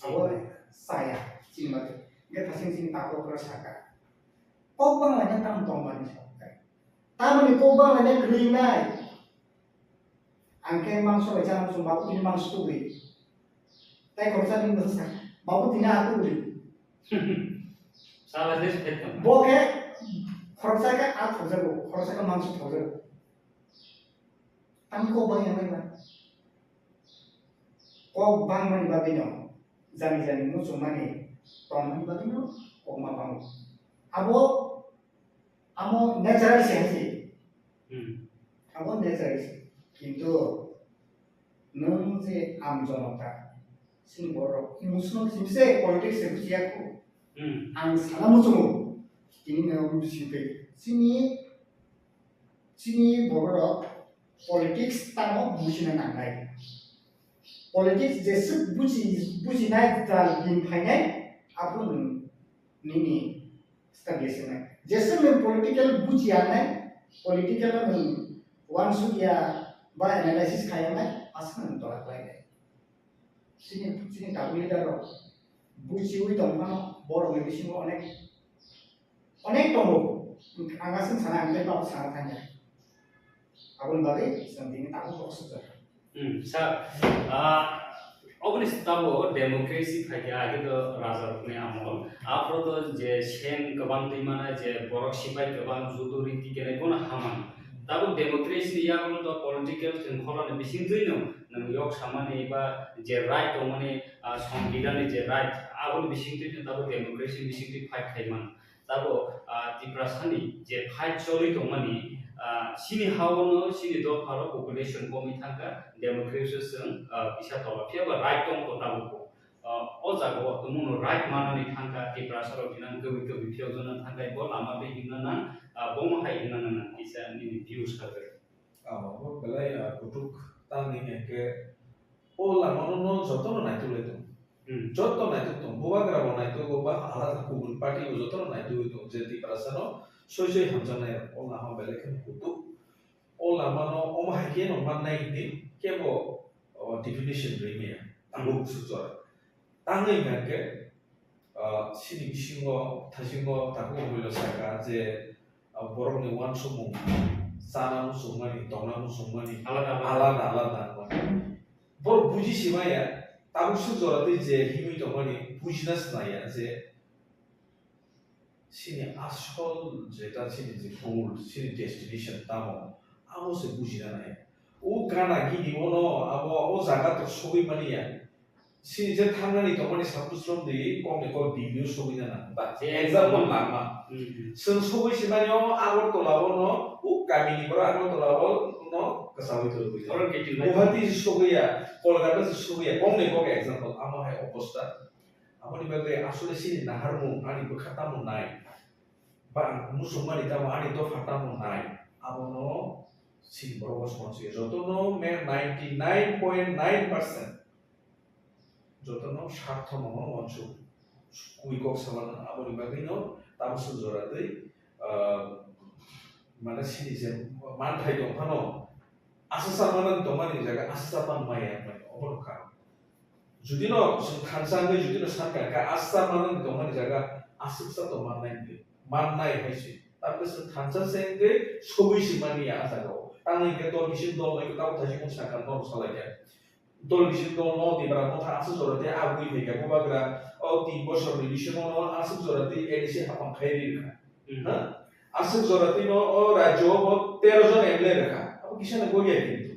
awal saya sini mati dia pasang sini takut kerasaka kau bang aja tam tomban sampai tamu ni kau bang aja keringai angke mangso aja langsung baku ini mangso tuh tapi kalau saya ini besar baku tidak aku beli Salah deh betul. boke kerasaka aku jago kerasaka mangso tuh jago tapi kau bang yang mana kau bang mani babino jani musuh mani Tomani bagino kok mapang amo natural sih amo natural কিন্তু nung je amjonota sing borok musuh simse politics e busiaku ang sana musuh ini na musuh sini borok politics तानो बुजिनो नांनाय politics जेसे बुजिनाय दाल दिन फाइनाय आपलो निनि स्टाब्लिशमेंट जेसे में पॉलिटिकल बुजियानाय पॉलिटिकल में वन सुदिया बा एनालाइसिस खालामनाय आसन तलायनाय सिनि दाबु लिडार बुजियै दंफां बर' मेडिसिन अनेक दङ आंगासिम साना आंनिफ्राय बाबो साना थाङो आबुन बागै जों दिनै दाबो बक्सर सा अबनिस ताबो डेमोक्रेसी फाइया आगे तो राजा ने आमल आपरो तो जे सेन गोबां दैमाना जे बरक सिपाइ गोबां जुदु रीति केने कोन हामान ताबो डेमोक्रेसी या कोन तो पॉलिटिकल थेंखलाने बिसिं दैनो नों यक सामाने बा जे राइट तो माने संविधान जे राइट आबो बिसिं दैनो ताबो डेमोक्रेसी बिसिं दै फाइट खाइमान ताबो तिप्रासानि जे फाइट चलि तो माने सिनि हावनो सिनि दो फारो पपुलेशन कमी थांगा डेमोक्रेसी जों बिसा तलाफिया बा राइट दं को ताबो ओ जागो तुमुनो राइट मानानि थांगा तिप्रासारो दिनां गबि गबि फियाव जन थांगाय बो लामा बे हिनना बम हाय हिनना किसा नि व्यूज खागो वो बेलाय कुटुक तांनि के ओ लामानो न जतनो नायतुले दं जत्तो नायतु बुवा ग्राबो नायतु गोबा आलादा गुबुन पार्टी जतनो नायतु दं जे तिप्रासानो सय हामजानाय ओ लामा बेलेखन कुटुक ओ लामानो ओ माहायके न माननाय नि केबो डिफिनिशन रिमिया तांगो सुजर तांगै गाके सिनि बिसिङो थासिङो ताको मोइलो साका जे बर'नि वान सुमुं सानामु सुमानि दंनामु सुमानि आलादा बर बुजिसिमाया ताबो सुजरते जे हिमि दंमानि बुजिनास नाया जे सिनि आसल जेटा सिनि जे गोल सिनि डेस्टिनेशन तामो आमो से बुजिना नाया ओ गाना गिनि ono abo o jaga to sobi maniya सिनि जे थांनानै दंमानि साबुस्रम दे कमने को भिडियो सोबिना ना बा एग्जांपल लामा जों सोबिसिमानियाव आगर तलाबो न उ गामिनि बरा आगर तलाबो न कसावै तलबो गुवाहाटी सोबिया कलकाता सोबिया कमने को एग्जांपल आमा है अवस्था आमनि बागै आसले सिनि नाहारमु आनि बखातामु नाय बा मुसुमानि तामु आनि तो फातामु नाय आबनो सिनि बर'स मनसे जतनो मे 99.9% जतनो स्वार्थ नङा मनसु कुइकक सामान आबनि बागैनो ताबसु जरादै माने सिनि जे मानथाय दंफानो आसासा मानन दंमानि जागा आसासा पान माया माने अबरखा जुदिनो जों खानसाङै जुदिनो सानका का आसासा मानन दंमानि जागा आसासा तो माननाय हायसि ताबसु खानसा सेंगै सबिसिमानि आजागाव तांनि के तो बिसिम दलनाय ताव थाजि मुसाका न सालाया दल बिसिम दल न दिब्रा न था आसु जरते आगुइ फैगा गबाग्रा ओ 3 बोसोरनि बिसिमाव न आसु जरते एडिसि हाफां खायरि हा आसु जरते न ओ राज्य 13 जन एमएलए रखा अब किसने गोया किंतु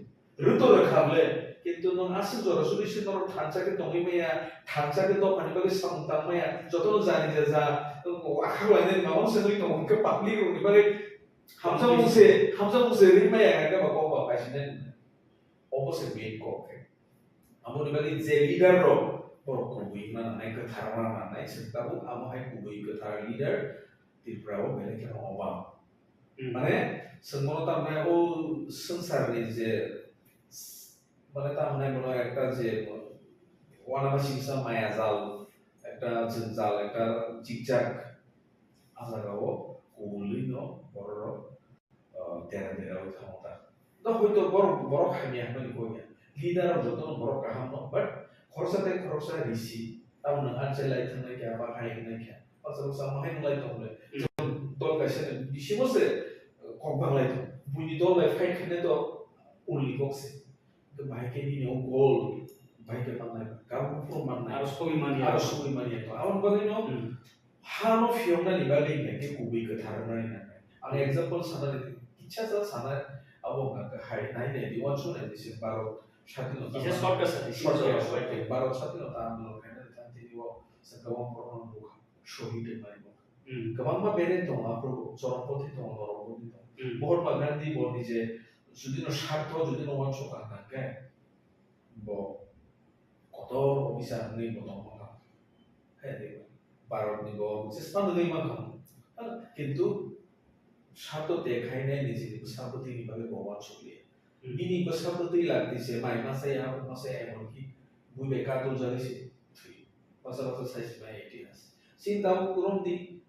ऋतु रखाबले किंतु न आसु जर सुलिसि न थांचा के दंगै मैया थांचा के तो पानी बागे समतां मैया जतनो जानि जा आखालायने माबा सेलै दं के पाब्लिक नि बागे हामजा मुंसे रिमाया का बाको बा पासिने अबसे मेन को आमनि बागे जे लीडर रो पर कुबुइ मानाय गथारना मानाय सेताबो आमहाय कुबुइ गथार लीडर तिफ्राव बेलेके अबा माने संगनो तामने ओ संसारनि जे माने तामने बनो एकटा जे वानामा सिंसा माया जाल एकटा जंजाल एकटा जिगजाग आजागाव कुबुलिनो बररो देरा थामता दा हयतो बर खामिया माने कोया लीडर जतनो बर काहामनो बट खरसा रिसि ताउन आनसे लाइ थांनाय क्या बा हायनाय क्या असल समाहाय लाइ तंले दल गासे बिसिमोसे कबांलाय तो बुनि दल लाइ फाइट खने तो उनलि बक्से तो बाइके नि नो गोल बाइके पानाय गाबु फरमाननाय आरो सबै मानिया तो आउन बगैनो हानो फियंना निबागै के कुबै गथारनाय ना आं एग्जांपल सानाले इच्छा जा साना अब हाय नाय ने दिवान सुनाय दिसे बारो स्वाधीनता इसे शॉर्टकट भारत स्वाधीनता आन्दोलन खायनो थांथिनिव सगोबां बर'न बुखा शहीद मारिबो गोबांबा बेरे दं आप्रो चरमपथि दं नरपथि दं महात्मा गांधी बनि जे जुदिनो स्वार्थ जुदिनो वानस काके ब कत अफिसार नै बदं माखा हे दे भारतनि ब चेष्टा नै माखा किन्तु स्वार्थ देखायनाय निजे साबतीनि बागै बवान सलिया Bini besar tu ilang di se mai masaya emon ki bui beka tu jadi si masa saya mai etinas sinta kurang di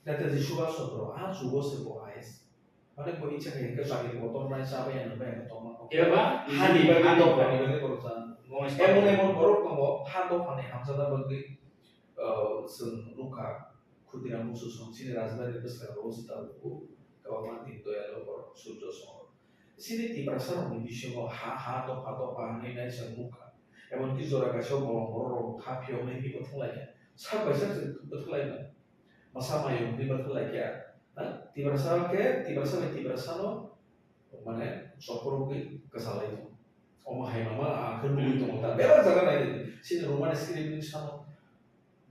data di suba sotro subo se bo ais mana bo icha kayak ke sakit motor mai sampai yang lebih yang toma Iya Pak, hani bagi Hani, to Pak. hani bagi perusahaan Ngomong emon borok tomo hato hani hamsada bagi sen luka kudira musuh sini rasanya besar terus tahu kawan itu ya lo sujo so sini ti perasaan orang bisa mau hato pahan ini saya muka emang kita orang kasih bolong happy orang ini betul lagi sampai saya betul lagi masa mayu ini betul lagi ya ti perasaan no mana sopor ke kesalahan itu oma hai mama akhir itu mau bela jangan aja sini rumah skripin sama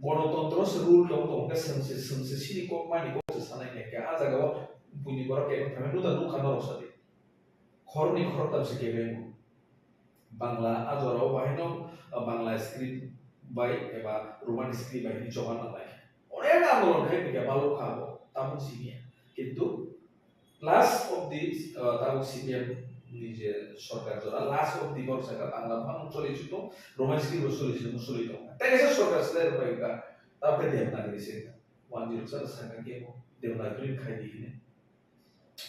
gণতন্ত্র rule dong ke sini kok mani kok sana ini kayak aja gawa bunyi borok kayak kami lu tak lu kan harus tadi korni korot tak sekeben Bangla azoro bahino Bangla script by eba Roman script by ini coba nalai orang yang ngomong kayak tiga balu kabo tamu sini কিন্তু last of the tamu sini নিজে সরকার জোড়া last of the বর্ষা বাংলা ভাঙ চলে ছিল Roman script চলে ছিল চলে তো তাই এসে সরকার সেদের পাইকা তারপরে দেবনাগরী সে 107 সাকা কে দেবনাগরী খাই দিনে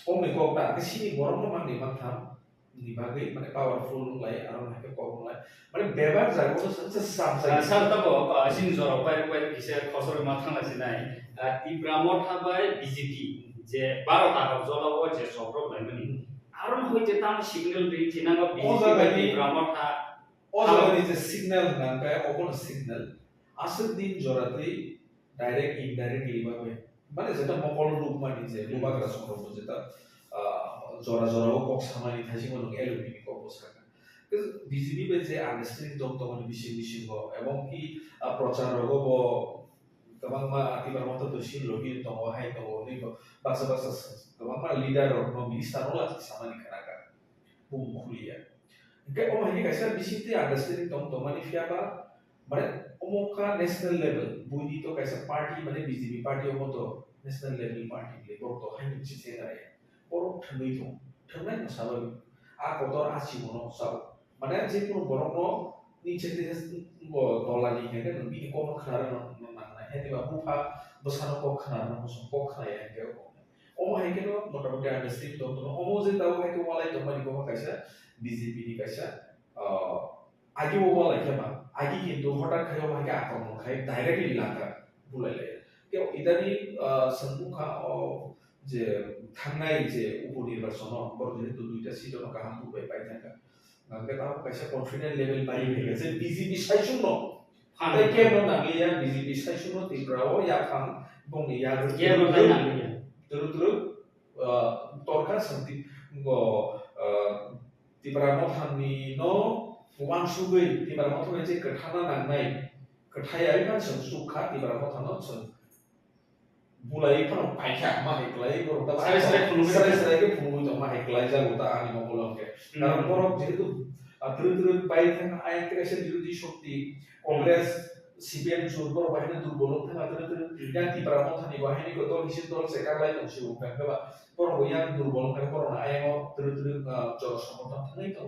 Om ko ta ke sini borong no mangni matham ni bagai mane powerful lai aron hake ko lai mane bebar jago to sam sai Sar tabo sin jor pai kise khosor mathang la sinai ti bramo thabai BJP je 12 ta jolawo je sobrok laimani aron hoite tam signal ri tinanga BJP ti bramo tha o jaga ni je signal nang ka okon signal asad din jorate direct indirectly bagai মানে যেটা মকল রূপ মানে যে লুবাগ্রা সংগ্রহ যেটা জরা cock সামানি থাইসিং নং alumni cock বসাকা BJP বে যে আন্ডারস্ট্যান্ডিং দম তমন বিশিং এবং কি প্রচার রগ গোबां मा आतिबार मत तो सिन लबि दङ हाय दङ नै बासा गोबां मा लिडार रग मिनिस्टार ला सामानि खानाका बुम खुलिया के ओ मानि कायसा बिसिते आन्डरस्टैंडिंग दम तमानि फियाबा माने ओमोका नेशनल लेवल बुनि तो कैसा पार्टी माने बीजेपी पार्टी ओमो तो नेशनल लेवल पार्टी ले बोर तो हाइन चिसे गाय बोर थमै तो थमै मसाबा आ कोदर आसि मोनो साब माने जे कुनो बरनो नि चेते बो दलानि हेगे न बिनि कोन खारा न नांना हेदिबा बुफा बसानो को खाना न सम को खाया हेगे ओमो हाइके न मोटामोटी आन्डरस्टैंडिंग दम तो ओमो जे दाव हाइके वालाय तो मानि को कैसा बीजेपी नि कैसा आगे वो वाला क्या बात आगे की दो हटार खायो वहाँ के आक्रमण खाए डायरेक्टली लाकर बुलाए ले क्या इधर संमुखा और जे थांनाय जे उपनिर्वाचन बर जेहेतु दुईटा सीटन गाहाम बुबाय पाइ थाका नांगे ता कैसे कॉन्फिडेंस लेवल बाय हेगे जे बीजेपी साइसुन न फान्दै केम न नांगलिया बीजेपी साइसुन न तिब्राव या फां बंनि या केम न नांगलिया दुरु तोरखा संति गो तिब्रा मथाननि न wan sugai di barang motor aja kerana nangnai kerhaya kan suka di barang motor no mulai kan pakai mah iklai baru tak sare ke punu itu mah iklai jago tak ani mau pulang ke karena borok jadi tu terus baik kan ayat kerja di shopti kongres CPM surbor bahaya tu bolong kan terus yang di barang motor ni bahaya ni kau tahu di situ sekarang lagi tu siapa kan kau borok yang durbol kan borok ayat mau terus joros sama tu itu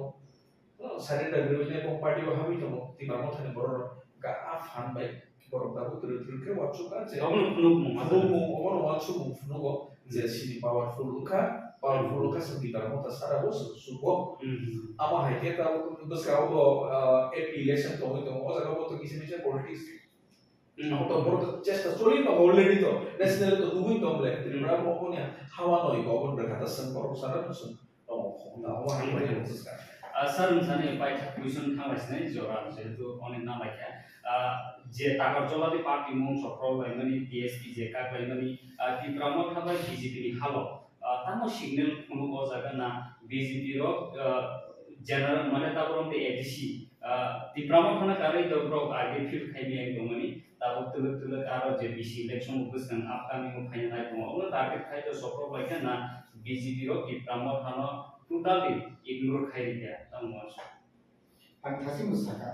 sarenda gurune ko party wa habi to ti ba mothane boror ga afan bai boror ta butur ke watsu ka je omno pnuk mu omno watsu mu funugo je sini powerful ka sendi ba motha sara bos subo ama haike ta bus ka o AP election to hoito o jaga boto kisi meche politics to boror chesta choli to already to national to dugui to ble tribunal mo konya hawa noi go bon berkata sen boror sara sun to na wa haike botus ka sir misalnya baik question खालामगासिनो जरा जेहेतु अनेक नाम लायखा जे तागर जलादि party मुं सफ्राव लायमानि DSP जे का लायमानि तिब्रामो थाबाय BJP नि हालो तामो signal खुनु अ जागा ना BJP रो जनरल माने ताबरम ते ADC तिब्रामो थाना कारै दब्रो आगे फिर खाइनि एकदमनि ताबो तुल आरो जे BC इलेक्शन उपसन अपकमिंग फाइनाल दङ अ टार्गेट खाइ तो सफ्राव लायखा ना BJP रो तिब्रामो थाना totally ignore खाई दिया तब मौसम अंधासी मुस्ताका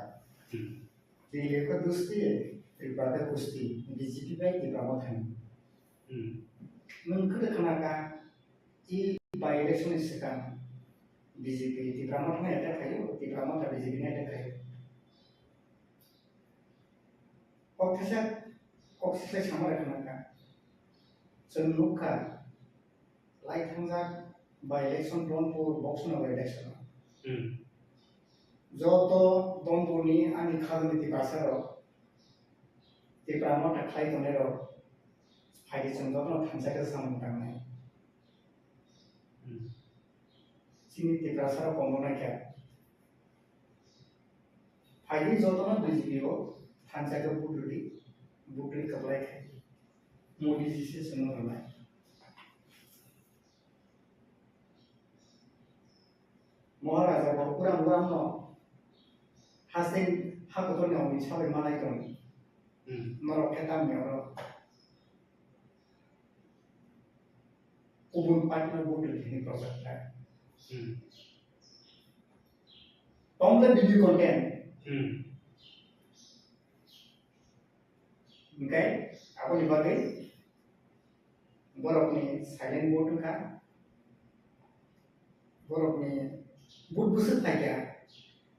दिल्ली को दोस्ती त्रिपुरा दोस्ती बीजेपी बाई त्रिपुरा मथन मन कद खाना का ई बाई इलेक्शन सिका BJP di Pramod na ada kayo, di Pramod na BJP na ada kayo. Kok sama ada kan? Senluka, like hangza by election Donpur box na by election. Joto Donpur ni ani khadmi di pasaro, di Pramod na khai tonero, khai joto na hangza ke sama tangna. Sini di pasaro komona kya? Khai joto na BJP ko hangza ke बुटली कपड़े मोदी जी से सुनो हमें महाराजा को पूरा no हासिल हाको तो नहीं होगी छावे मालाई तो मरो कहता नहीं और उबुन पार्टनर बुटली नहीं कर सकता है टॉमले video content Okay, aku dibagi borok ni silent mode kan, borok ni boot busuk lagi,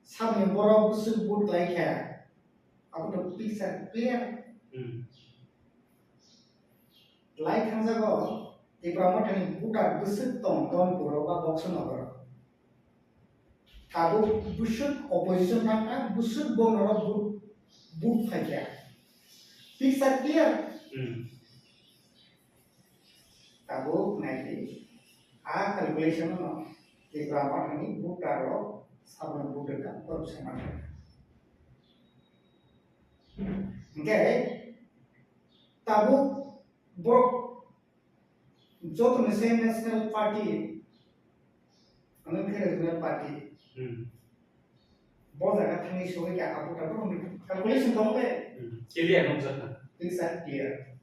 sahaja borok busuk boot lagi, aku tu pizza clear, like kan jago, di Pramod ni boota busuk tom borok ba box nagar, kabu busuk opposition kan busuk bom orang boot lagi. Pizza clear. Tabu nanti calculation no di Pramod ini butaro sabun budekan korupsi mana. Okay, tabu borok joto national party, American National Party. बहुत ज़्यादा थंगी शोगे क्या आप उठा तो calculation तो होंगे clear हो सकता Pizza clear.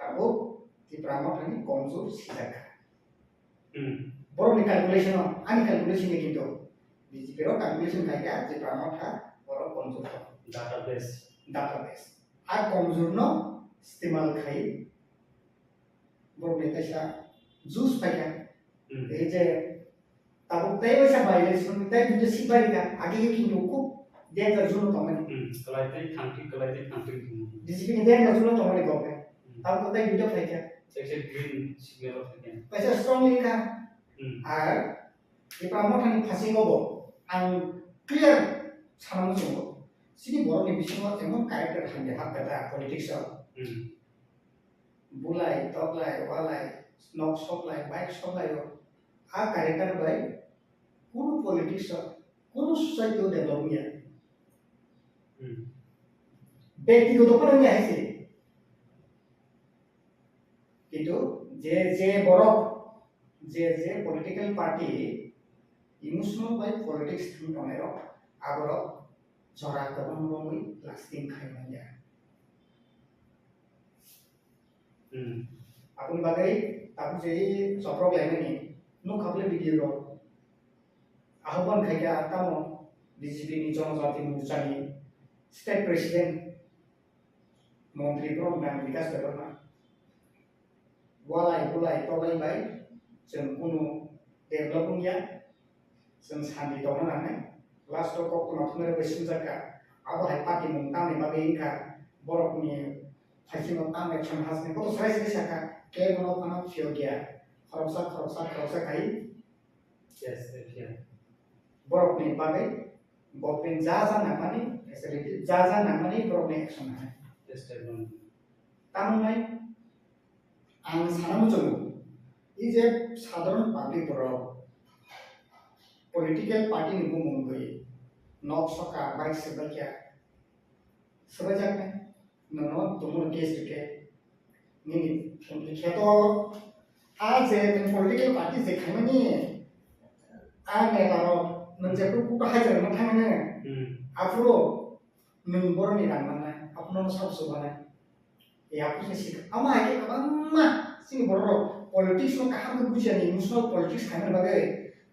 Tabu di Pramod ini konsum sidak. Borok ni calculation no, ani calculation ni gitu. Di pero calculation kaya di Pramod ha borok konsum database. A konsum no istimal kai. Borok ni tasha juice kaya. Je tabu tayo sa violation tayo dito si barika agi yung kinuko dia terjun teman. Kalau itu Di sini dia terjun teman di bawah. Tabu tayo dito kaya. section green signal of the Pasal strongly kan. Di Pramod ini pasti ngobo. Ang clear sama semua. Sini borok ni bising emang karakter hanya hak kata politics bulai, toklai, walai, snob soklai, bike soklai आ कार्यक्रम भाई कुनु politics कुनु society को develop किया व्यक्तिगत तो पर नहीं है से किंतु जे पॉलिटिकल पार्टी इमोशनल बाय पॉलिटिक्स थ्रू टनेरो आगरो जरा कबन रोंगी लास्टिंग खाई मंजा अपन बागै ताकु जे सप्रो लाइननि no couple video ahwan khaya tamo BJP ni Jonajati Morcha ni state president montri program vikas karna walai tolai bai जों कुनु development ya जों sandi dona nane last ko kuna thumere besin jaka abo hai party mung tamne bagai inka borok ni phasimo tamne chon hasne ko sai sai saka ke mono kana fiogia खरबसा खाई yes yeah borok ni bagai bopin jaja namani facility jaja namani borok ni action hai yes one tamnai ang sanamu jomu is a sadharan public borok political party ni bumung goi nok soka baik sebakya sebajak no tumur case dike ni kheto आज political party से खाने आगे तारो नंजरु कुटा है जरूर थाने afro number नहीं रखना है अपनों सब सुबह ये आपको से सीख अमा है कि कबांग sini borok politics no kaham ke bujian emotional politics खाने लगे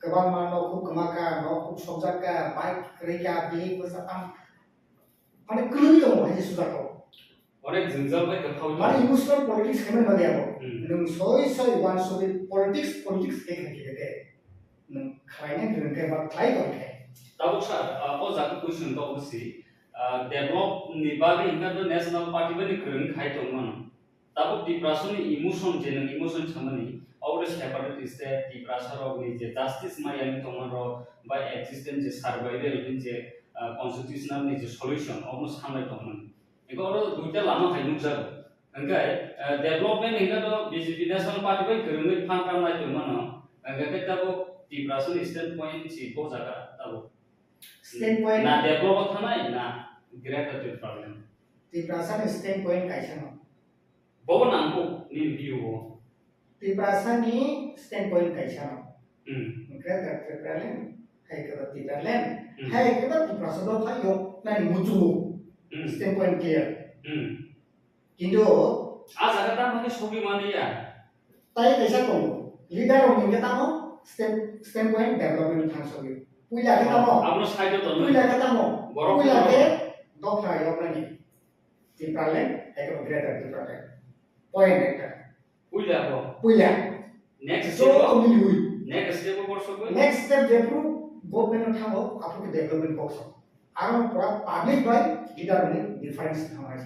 कबांग मानो खूब कमाका नो खूब सोचका बाइक करेगा बिली बसapang माने कलमी तो है सुधा को অনেক জিনজাল ভাই কথা হলো মানে ইমোশনাল পলিটিক্স কেমন ভাবে আবো নং সই ওয়ান সই politics K Khakee nung khainai greng ke ba khlai kon ke tabuk sar o jaga question to busi develop ni bagi inga do national party bani kereng khai tongman tabuk depression emotion je nang emotion chamani always separatist depression of ni je justice mayami tongman ro by existence je survival je constitutional ni je solution almost hamai tongman ego ro duita lama khai nukjar angkai development inga do BJP national party bai kereng phan kam nai tongman angkai ke tabuk depression standpoint si bo jaga tabuk standpoint na develop thanai na greater to problem ti prasan standpoint kaisa no bobo nangko ni view bo ti prasan ni standpoint kaisa no hmm greater to problem hai ke ba ti problem hai ke ba ti prasan do khai yo na ni muju standpoint clear কিন্তু aja kata mane sobi mane ya তাই কাইসা কম leader O মিকে তামো standpoint development thangsogi puila ke tamo apno side to puila ke tamo Borok puila borok. ke dofra yobrani ti pralen ek greater ti pralen point ekta puila bo puila next so step to mili hui next step borso ko next step jepru government thamo apni development box aram pura public by leader ni difference thamai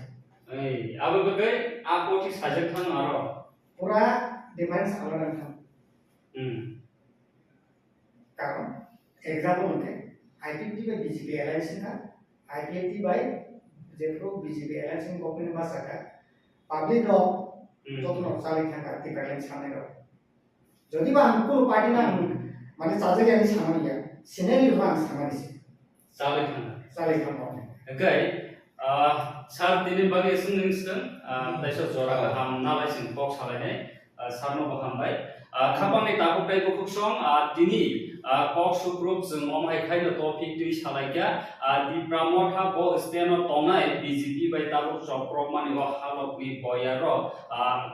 ei abu bagai apo ti sajak thang aro pura difference alana tham কারণ example होते IPFT बाय BJP alliance का IPFT बाय जेफ्रो BJP alliance government भाषा का public रो যতন চালাই থাকা টিকালেন সামনে रो যদি বা কোন পার্টি না মানে চাজে গেলে সামানিয়া সিনারি ভান সামানিছে চালাই thang চালাই থাকা gai sar dini bagi sungningsten daisa jora ham nalai sing box salai sarno baham bai khapangni tabu pai bukuksong dini kok sugrup jeng omhai khaino topic tui salaika di pramotha bo steno tongnai BJP bai tabu jokrok mani wa halokni boyaro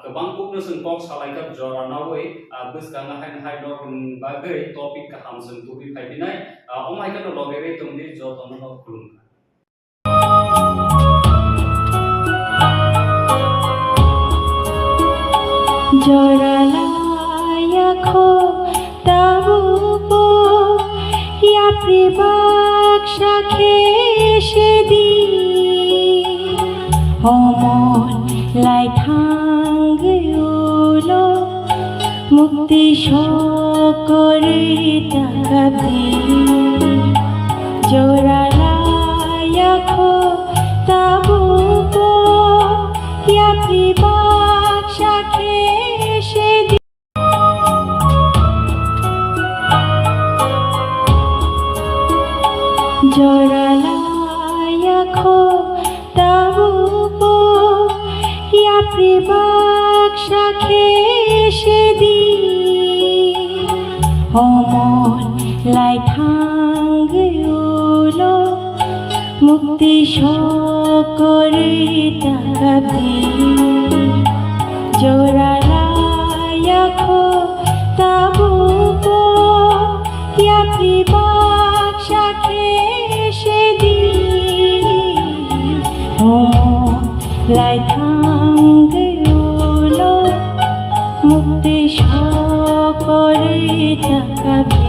kebang kupno sing kok salaika jora nawai buskanga hain haidor bagai topik kaham sing tubi phaibinai omhai kano logere tungdi jotono khulung Joralayaku tabupo ya pribaksha kheshedi homon lai thangeulo mukti shokore takabi Joralayaku tabupo ya pribaksha kheshedi Joralayaku tabupo ya pribaksha kheshedi homon lai thangeulo mukti shokore takabi Joralayaku tabupo ya pribaksha kheshedi homon lai thangeulo mukti shokore takabi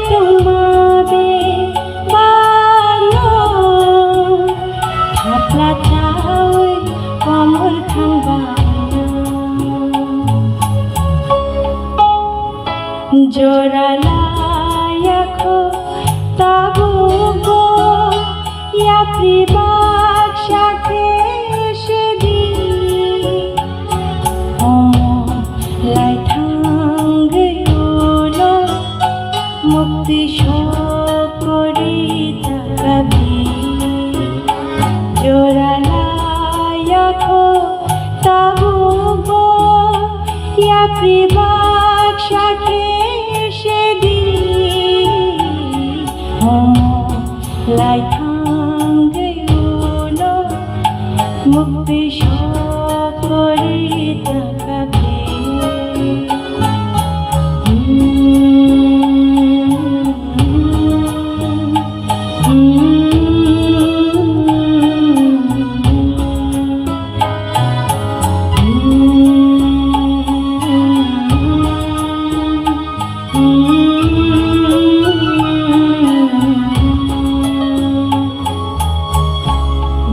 তোমাবে বানো থাপলা চাওই কমর খাংবা জোরালায়াখো তাবু গো ইয়া প্রিবাক সাথে সেদি লাই থাঙ্গেউলো মুক্তি সকরি তাকাবি জোরালায়াখো তাবু গো ইয়া প্রিবাক সাথে লাই থাঙ্গেউলো মুক্তি সকরি তাকাবে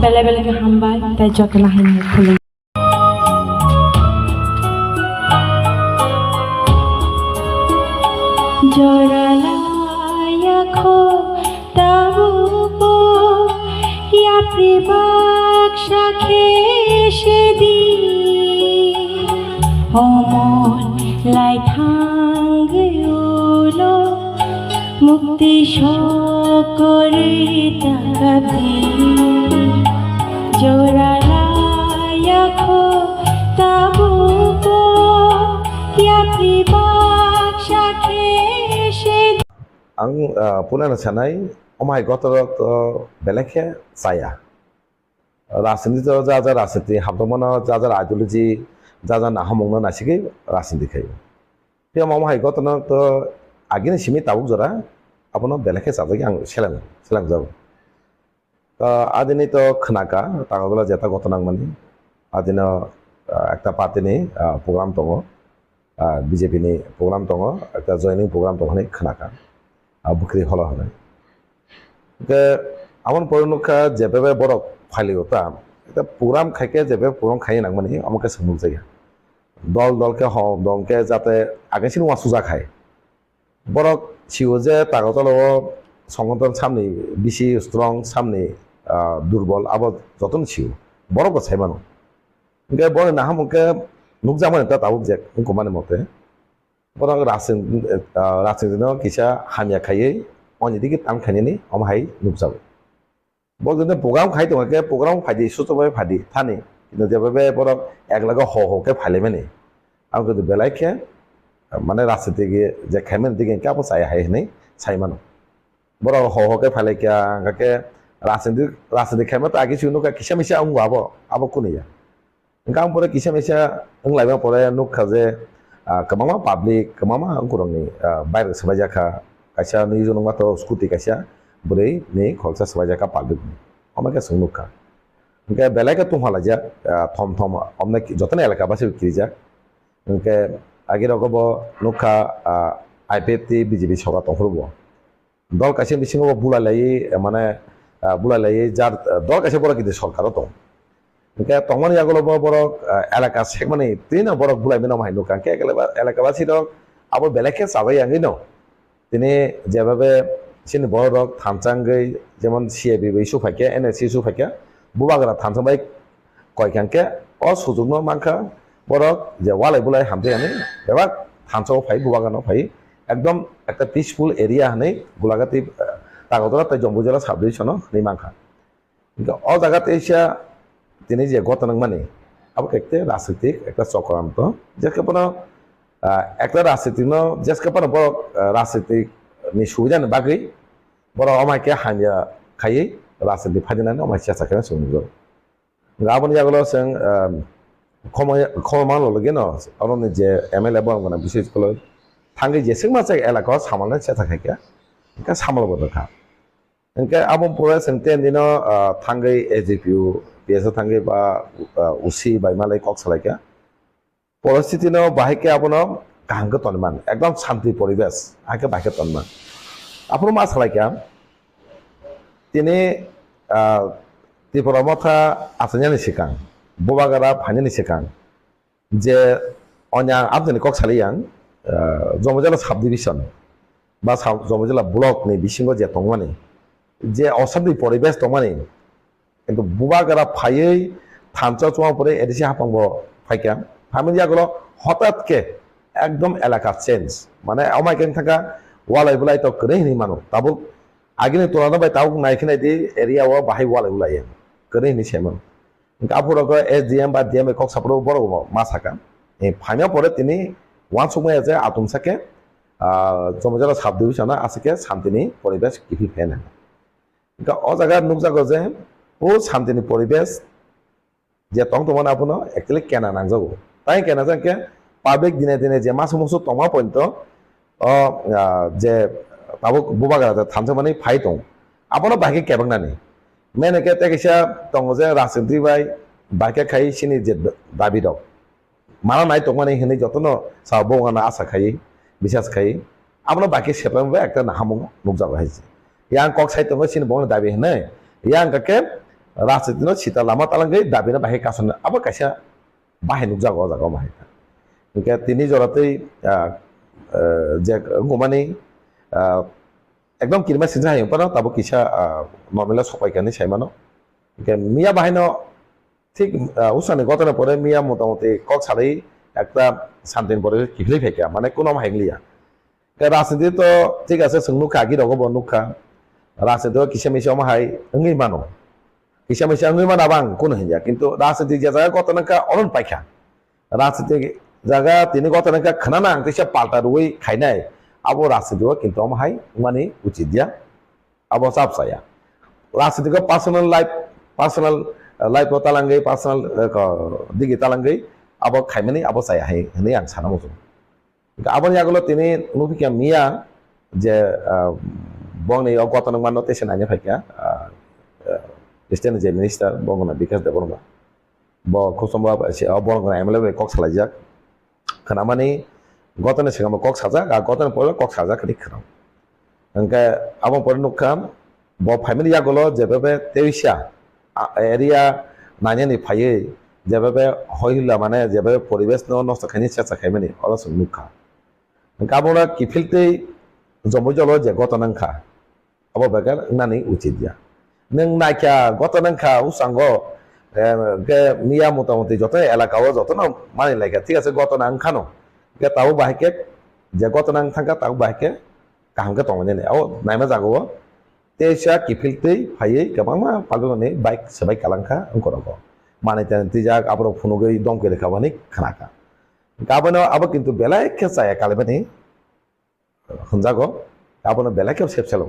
bela-bela ke hambai tai jok lahin khulai joralaya-kho tabu po ya pribak sakhe sedi homon lai thangeulo mukti সকরি তাকাবি জোরালায়াখো তাবু গো ইয়া প্রিবাক সাথে সেদি ang punan sanai omai gotorok belekhe saya rasinito jaja rasiti habdomana jaja ideology jaja na hamongna nasigi rasinti khai pia omai gotono to agini simi tabuk jora apono belekhe sajagi ang selang jabo adini to khnaka tagola jeta gotonang mani adino ekta party ni program tongo BJP ni program tongo ekta joining program tongo ni khnaka bukri holo hone ke amon porunukha jebebe borok phaliota eta program khaike jebe program khai nangmani amake samuk jaya dol ke ho dom ke jate agesin wa suja khai borok chiuje tagotolo সংগঠন সামনে বেশি strong সামনে দুর্বল আবার যতন ছিল বড় কথা মানো ইনকে বড় না হামকে নুকজামান তা তাবুক যে মানে মতে বড় রাসিন কিসা হামিয়া খাইয়ে অন্যদিকে টান খাইনি অমহাই নুকজাব বলতে প্রোগ্রাম খাই তোমাকে প্রোগ্রাম ফাইদি সুতভাবে ফাইদি থানি কিন্তু যেভাবে বড় একলাগে হকে ফাইলে মানে আমি কিন্তু বেলায় খেয়ে মানে রাস্তাতে গিয়ে যে খাইমেন দিকে কেমন চাই হাই নেই চাই মানো বড় হকে ফাইলে কে আগে রাস্তাতে খাইমা তো আগে নুকা কিসা মিসা আং আবো কোনিয়া গাম পরে কিসা মিসা লাইবা পরে নুকা যে kemama public kemama angkurang ni bayar sebajaka kaisa ni junung mato skuti kaisa beri ni kholsa sebajaka public amake sungnuka engke belaka tumhala ja thom omne jotone elaka base kirija engke age rogobo nuka IPT BJP soga tongfurbo dol kaisa bisingo bulalai mane bulalai jar dol kaisa bora kide sarkar to engke tongmani jagolo borok elaka segmani tina borok bulai mena mai nuka ke elakabasi dok abo beleke sabai angi no tini jebabe sini borok thamchangai jemon CIB isu phake NSC isu phake bubagra thamchambai koikanke o sujugno manka borok je walai bulai hamte ani bebak thamchao phai bubagano phai ekdom ekta peaceful area hanei gulagati tagodora tai jombujala subdivision ni manka o jagate isha তিনি যে ঘটনা মানে আবার একটা রাজনৈতিক একটা চক্রান্ত যেকে কোনো একটা রাজনীতি যেকে কোনো বড় রাজনৈতিক নি সুবিধা বাকি বড় আমাকে হামিয়া খাইয়ে রাজনীতি ফাইনানে আমার চেষ্টা করে শুনব গাবন যাগুলো जों খমান লগে ন অরনে যে এমএলএ বং মানে বিশেষ করে থাঙ্গে যে সিং মাসে এলাকা সামালনে চেষ্টা খাইকে এটা সামালব দরকার এনকে আবন পুরো সেন্টেন দিন থাঙ্গে এজিপিউ biasa tangge ba usi ba malai kok salaika পরিস্থিতি ন বাহিকে আপন কাহাঙ্গ তনমান একদম শান্তি পরিবেশ আগে বাহিকে তনমান Apro mas halaikan tini Tripura motha asanya ni sikang bobagara phanya ni sikang je onya abjani kok saliyang jomojala subdivision ba jomojala block ni bisingo je tongmani je osabdi poribesh tongmani কিন্তু bobagara phayei thamcha chuma pore edisi hapangbo phaikam phamin yagulo হঠাৎ কে একদম এলাকা change মানে আমায় কেন থাকা ওয়ালাই বুলাই তো করে নি মানো তাবুক আগিনে তোলানো বাই তাবুক নাইখনে দি এরিয়া ও বাহাই ওয়ালাই বুলাই করে নি সেমন কাপুরক এসডিএম বা ডিএম কক সাপড়ো বড় মা সাকা এই ফাইমা পরে তিনি ওয়ান সময় আছে আতুমসাকে জমজলা সাব ডিভিশন আজকে শান্তিনি পরিবেশ কিফি ফেন ও জায়গা নুক জাগো যে ও শান্তিনি পরিবেশ যে তং তোমার আপনো একচুয়ালি কেনা নাংজাগো তাই কেনা জাকে পাবলিক দিনে দিনে যে মাস মুসু তমা পর্যন্ত যে তাবুক বুবাগারা থামছে মানে ফাই দं আপনো বাকি কেবাংনানি মেন একে তেকিসা দं যে রাজনীতি বাই বাকি খাই সিনি যে দাবি দं মানা নাই দं মানে হিনি যতন সাবংনা আশা খাই বিশ্বাস খাই আপনো বাকি সেপামবে একটা নাহামুং নুকজাগো হাইছে ইয়াং কক সাই দं সিনি বং দাবি হনে ইয়াং কাকে রাজনীতি নো সিতা লামা তালাঙ্গै দাবিনা বাকি কাসন আবার কাইসা বাহে নুকজাগো জাগো মাহে Maka tini jorate jak ngomani ekdom kirma sinja yang pada tabu kisah normala sopai kani saya mano. Maka mia bahino ঠিক usane gotana pore mia motamote kok salai ekta santin pore kifli pheka মানে কোনো মাইংলিয়া কে রাজনীতি তো ঠিক আছে সংনুখা কি রগো বনুখা রাজনীতি কিসে মিসে মাহাই অঙ্গি মানো কিসে মিসে অঙ্গি মানা বাং কোন হিয়া কিন্তু রাজনীতি যে জায়গা গতনাকা অনন পাইখা রাজনীতি জায়গা তিনি গতনাকা খানানা আংতিসা পাল্টা রুই খাইনাই আবো রাজনীতি কিন্তু মাহাই মানে উচিত দিয়া আবো সাপ সায়া রাজনীতি personal life talangai personal digi talangai abo khaimani abo saya hai ini ang sana musuh. Abon ya kalau tini nufi mia je bong ni aku atau nungman notation aja fakya Kristen je minister bong na bikas de bong bo kusumba si bong na emele kok salajak kenapa ni gotan ni segala kok saja gotan pole kok saja kedik kenal. Angka abon pole nukam bo family ya kalau je bebe tewisya area নানি ফাইয়ে যেভাবে হইলা মানে যেভাবে পরিবেশ নষ্ট খাইনি চেষ্টা খাইমানি অলস মুখা কাবনা কিফিলতেই জমজল যে গতনাংখা আবো বেকার নানি উচিত দিয়া নং নাইকা গতনাংখা উসাঙ্গ গে মিয়া মোটামুটি যত এলাকাও যত না মানে লাইকা ঠিক আছে গতনাংখানো গে তাও বাহিকে যে গতনাং থাকা তাও বাহিকে কাহামকে তংনে আও নাইমা জাগো Tesia kifiltei phayei kabangma palgone bike sebai kalangka ongkoroko mane tan tijak abro phunogei domke rekhabani khanaka gabono abo kintu belai khesaya kalebani hunjago gabono belai kheb sepselo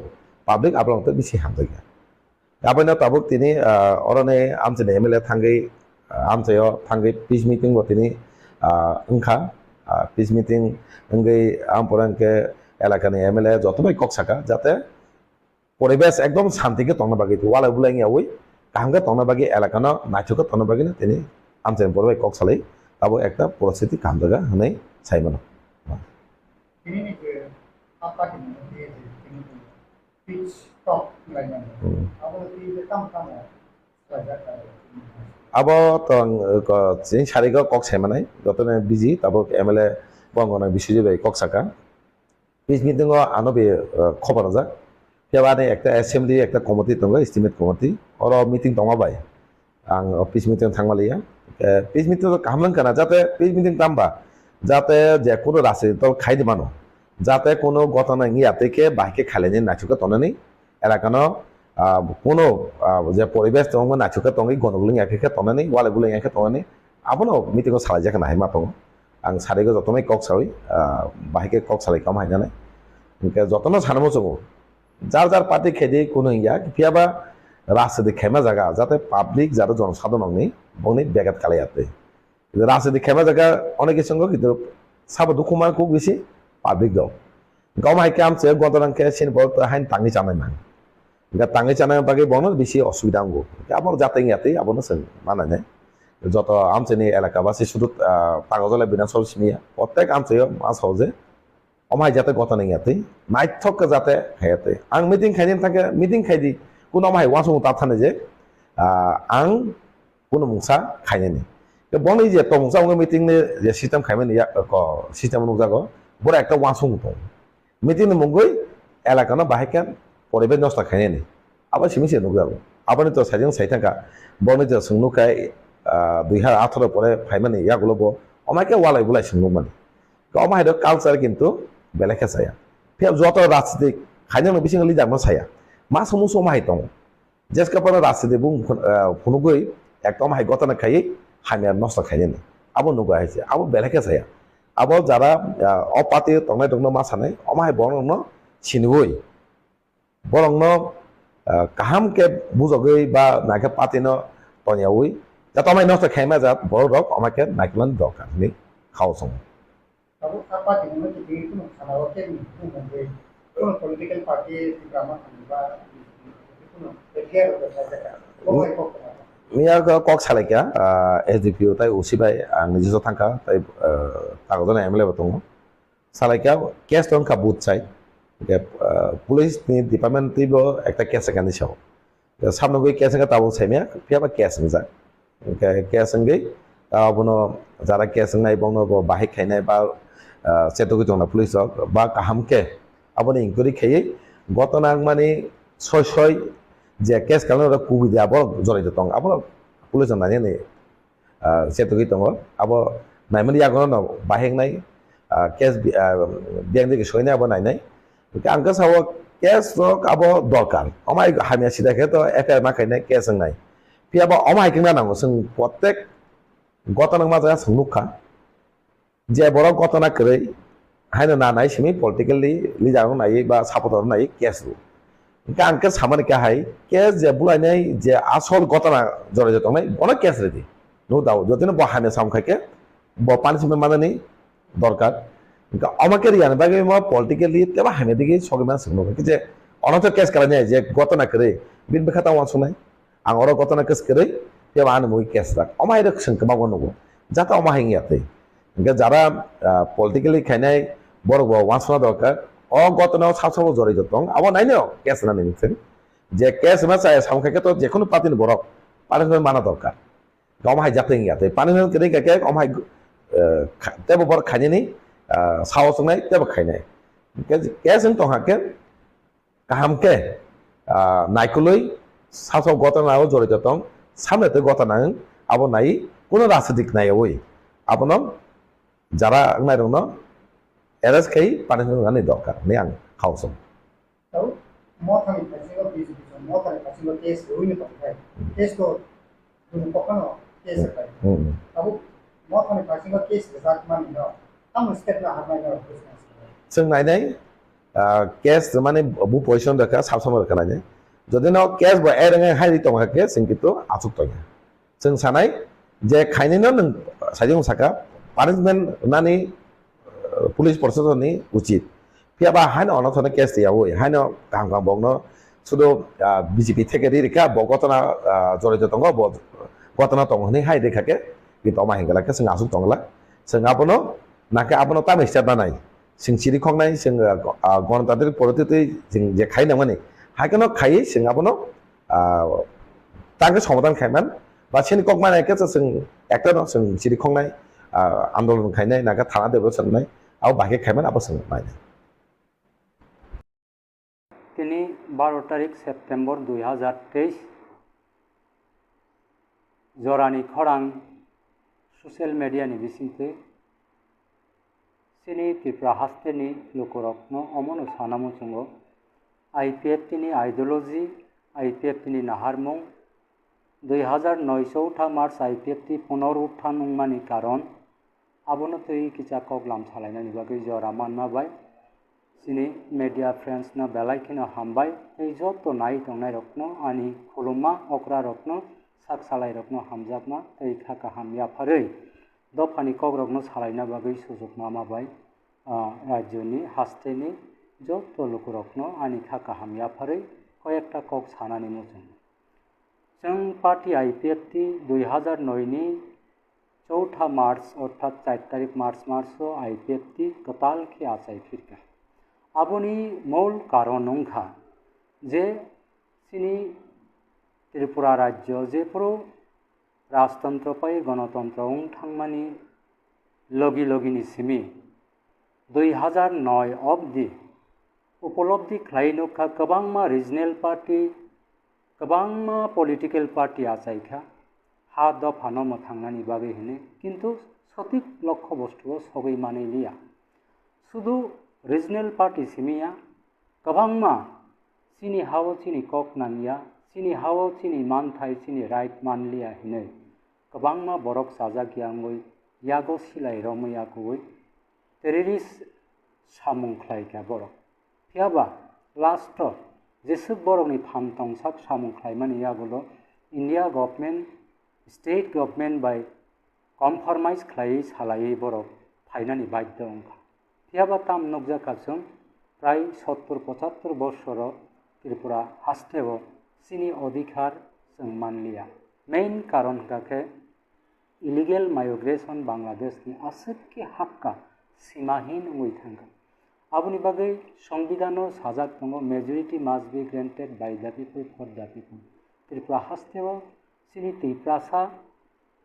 public ablong to bisi hamjaga gabono tabuk tini orone amjene MLA thangai amjayo thangai peace meeting bo tini ongkha peace meeting ngai amporanke elakani MLA jotobai koksaka jate পরিবেশ একদম শান্তিকে তংনা বাগি ওয়ালা বুলাই ওই কাহামকে তংনা বাগি এলাকানো নাচুকে তংনা বাগি না তিনি আমচেন পড়বে কক সালাই তাবো একটা পরিস্থিতি কাম জায়গা হনে চাইমানো ini nih apa ini pitch top lainnya apa itu tam-tam আবো তং জিন সারিগো কক চাইমানাই যতনে বিজি তাবো এমএলএ বঙ্গনা বিশ্বজিৎ কক সাকা পিস মিটিং আনবে খবর যা Piawani ekta assembly ekta committee tongo estimate committee oro meeting tonga bai ang peace meeting thangmaliya peace meeting to kamlang kana jate peace meeting tamba jate je kono rase to khaide mano jate kono gotona ngiyate ke bahike khaleni nachuka tonani elakano kono je poribesh tongo nachuka tongi gonogling yakhe tonani wala guling yakhe tonani abono meeting ko salai jakana hai matongo ang sarego jotomai kok sawi bahike kok salai kam hai jane ke jotono sanamo songo যার যার party খেদে কোনো ইয়া কিয়াবা রাজনীতি খেমা জায়গা যাতে public যারা জনসাধারণ নেই বনি ব্যাঘাত কালাইয়াতে রাজনীতি খেমা জায়গা অনেকের সঙ্গে কিন্তু সাবা দুকুমার খুব বেশি পাবলিক দাও গাঁও হাইকে আমছে গতরাংকে সিন বলতে হাইন টাঙ্গি চানাই মান টাঙ্গি চানাই বাকি বন বেশি অসুবিধা আঙ্গো আবার যাতে ইয়াতে আবার মানায় নেই যত আমছে নি এলাকাবাসী শুধু কাগজলে বিধানসভা সিমিয়া প্রত্যেক আমছে মাছ হওয়া omai jate gota neng yate naithok ke jate hayate ang meeting khainin thake meeting khaidi kuno omai wasung ta thane je ang kuno mungsa khainani ke boni je to mungsa ong meeting ne je system khaimani ya ko system nungja go bora ekta wasung to meeting ne mungoi elakano bahikan poribe nosta khainani aba simise nungja go abani to sajeng saithaka boni je sungnukai 2018 পরে ফাইমানি ইয়াগুলো আমাকে ওয়ালাই গুলাই শুনলুমান অমা হেদ culture কিন্তু বেলেকে চায়া Feb যত রাজনীতি খাইনানো বিসিং লিজাকনো চায়া মা সমুস অমা হাইতং জেসকা পরে রাজনীতি বুং ফুনুগই একদম হাই গতনা খাই হামিয়া নষ্ট খাইনি আবো নুগা হয়েছে আবো বেলেকে চায়া আবো যারা অপাতি তংনাই তংনো মা সানাই অমা হাই বরং চিনবই বরং কাহামকে বুঝগই বা নাকে পাতিনো তনিয়াওই যাতে আমার নষ্ট খাইমা যাত বড় রক আমাকে নাইকলান দরকার নেই খাওয়া সময় Tahu apa di mana jadi itu salah wakil itu mungkin itu political party di drama kandidat itu begitu saja. Oh itu মিয়া কক সালাইকা এসডিপিও তাই ওসিবাই নিজস্ব থাকা তাই কাগজনে এমএলএ বতং সালাইকা কেস দন কা বুথ চাই পুলিশ নি ডিপার্টমেন্ট তিব একটা কেস কানি সাও সামনে গই কেস কা তাবো সাইমিয়া ফিয়াবা কেস নি যায় case ngai abono jara kes ngai bongno bahik khainai ba setugi tongna police ba kahamke aboni inquiry khayei gotona mani soy je kes kalno kubi dia bo jori tong abo police nani ni setugi tong abo naimani yagono no bahik nai kes biang de soy nai abo nai nai angka sawo kes rok abo dorkar omai hamia sida ke to FIR ma khainai kes ngai পিয়াবা অমাই কিনা নাঙ্গো जों প্রত্যেক গতনা মাজা সংনুখা যে বড় গতনা করে hyena না নাই Simi politically লিজানো নাই বা সাপোর্টার নাই কেস আঙ্কে সামানে কে হাই কেস যে বুলাইনাই যে আসল গতনা জড়ে যেত নাই অনেক কেস রেডি নো দাও যদি না বহানে সামখাকে পানিশমেন্ট মানে নেই দরকার আমাকে রিয়ান বাকি পলিটিক্যালি তেবা হামে দিকে সগমান সংনুখা যে অনথ কেস করা নাই যে গতনা করে বিন বেখাতা ওয়ান নাই ang oro gotona kes kere ya anu moi kes rak omai rek sing kebago nugo jata omai ngiate enggak jara politically khainai boro bo wansona dorkar o gotona sabsabo jori jotong abo nai no kes na ningsen je kes ma sai samkhake to je kono patin borok punishment mana dorkar omai jate ngiate punishment kere ke omai tebo bor khaini saos ngai tebo khainai kes ing tonghake kahamke naikuloi সাসব গতনাও জড়িত তং সামনেতে গতনা আবো নাই কোনো রাজনীতিক নাই ওই আপন যারা নাই রং এরেস খাই পানিশমেন্ট গানি দরকার নে আং খাওসম tahu mau kami kasih lo bisa mau kami kasih lo case dulu ini pakai case to dulu pokoknya no case pakai tahu mau kami kasih lo case besar mana no kamu step lah apa yang harus जों नायनाय case माने बु position दरकार साबसम दरकार नायनाय যদি ন case বা এরঙে হাইরি তংহাকে जों किन्तु आसुक तया जों सानाय जे खायनिनो नों साइजों साका पानिशमेन्ट नानि पुलिस प्रशासननि उचित फियाबा हाइन अनथने केस दियाव हाइन गाम गाम बंगनो सुदो बीजेपी থেকে রিকা বগতনা জড়িত তঙ্গ গতনা তংহনি হাই দেখাকে কিন্তু আমা হেঙ্গলাকে जों आसुक तंगला जों आपनो नाके आपनो ताम स्टेट ना नाय जों सिरि खंनाय जों गणतान्त्रिक पद्धति जों जे खायना माने हाइकेनो खाई जों आपनो तांगे समाधान खायमान बा सेनि कक माने के जों एकटा न जों सिरि खंनाय आन्दोलन खायनाय नागा थाना देबो सोंनाय आव बाके खायमान आबो सों नाय তিনি 12 তারিখ সেপ্টেম্বর 2023 জরানি খরাং সোশ্যাল মিডিয়ানি বিসিতে সিনি ত্রিপুরা হাস্তেনি লোকরত্ন অমন সানামু চুঙ্গ আইপিএফ তিনি আইডিওলজি আইপিএফ তিনি নাহারমুং 2009 মার্চ আইপিএফ তি পুনরুত্থান উংমানি কারণ আবনো তৈ কিচা কগলাম সালাইনানি বাগৈ জরা মানমাবাই सिनी मीडिया फ्रेंड्स ना बेलायखिनो हामबाय এই যত নাই তংনাই রত্ন আনি খুলুমা অকরা রত্ন সাক সালাই রত্ন হামজাকমা এই খাকা হামিয়া ফাरै দফানি কক রত্ন সালাইনা বাগৈ সুযোগ মামাबाय রাজ্যনি হাস্তেনি যত লোক রত্ন আনি খাকা হামিয়া ফাरै কয়েকটা কক সানানি মুজুং जों पार्टी आईपीएफ टी 2009 नि चौथा मार्च अर्थात 4 तारिख मार्च आईपीएफटी गताल के आचाई फिरका आबुनी मूल कारण उनखा जे सिनी त्रिपुरा राज्य जेफोरो राजतंत्र पाई गणतंत्र थांगमानी लगी लगीनी सिमी 2009 अब्दि उपलब्धि खालायनुखा गोबांमा रिजनेल पार्टी गोबांमा पलिटिकल पार्टी आचाइखा हा दफानो थांनानि बागै हिने किन्तु सठिक लक्ष्य बस्तुओ सगै माने लिया शुधु रिजनेल पार्टी सिमिया गोबांमा सिनी हावो सिनी कक नानिया सिनी हावो सिनी मानथाय सिनी राइट मानलिया हिने गोबांमा बरक साजागियांगै यागो सिलाय रमैयागै टेररिस्ट सामुंख्लायगा बरक फियाबा लास्ट जेसुक बरकनि फामतंसाक सामुंख्लायमानि यागुलो इंडिया गवर्नमेंट स्टेट गवर्नमेंट बाय कम्प्रोमाइज खालायै सालायै बरक फाइनानि बाध्य अंखा फियाबा ताम नगजाकाजों प्राय 70-75 बछर त्रिपुरा हास्तेव सिनी अधिकार जों मानलिया मेन कारण गाके इलिगेल माइग्रेशन बांग्लादेश नि आसुके हक्का सीमाहीन हुई थांगा आबुनि बागै संविधानो साजाक दङ majority must be granted by the people for the people Tripura हास्तेव सिनी तिप्रासा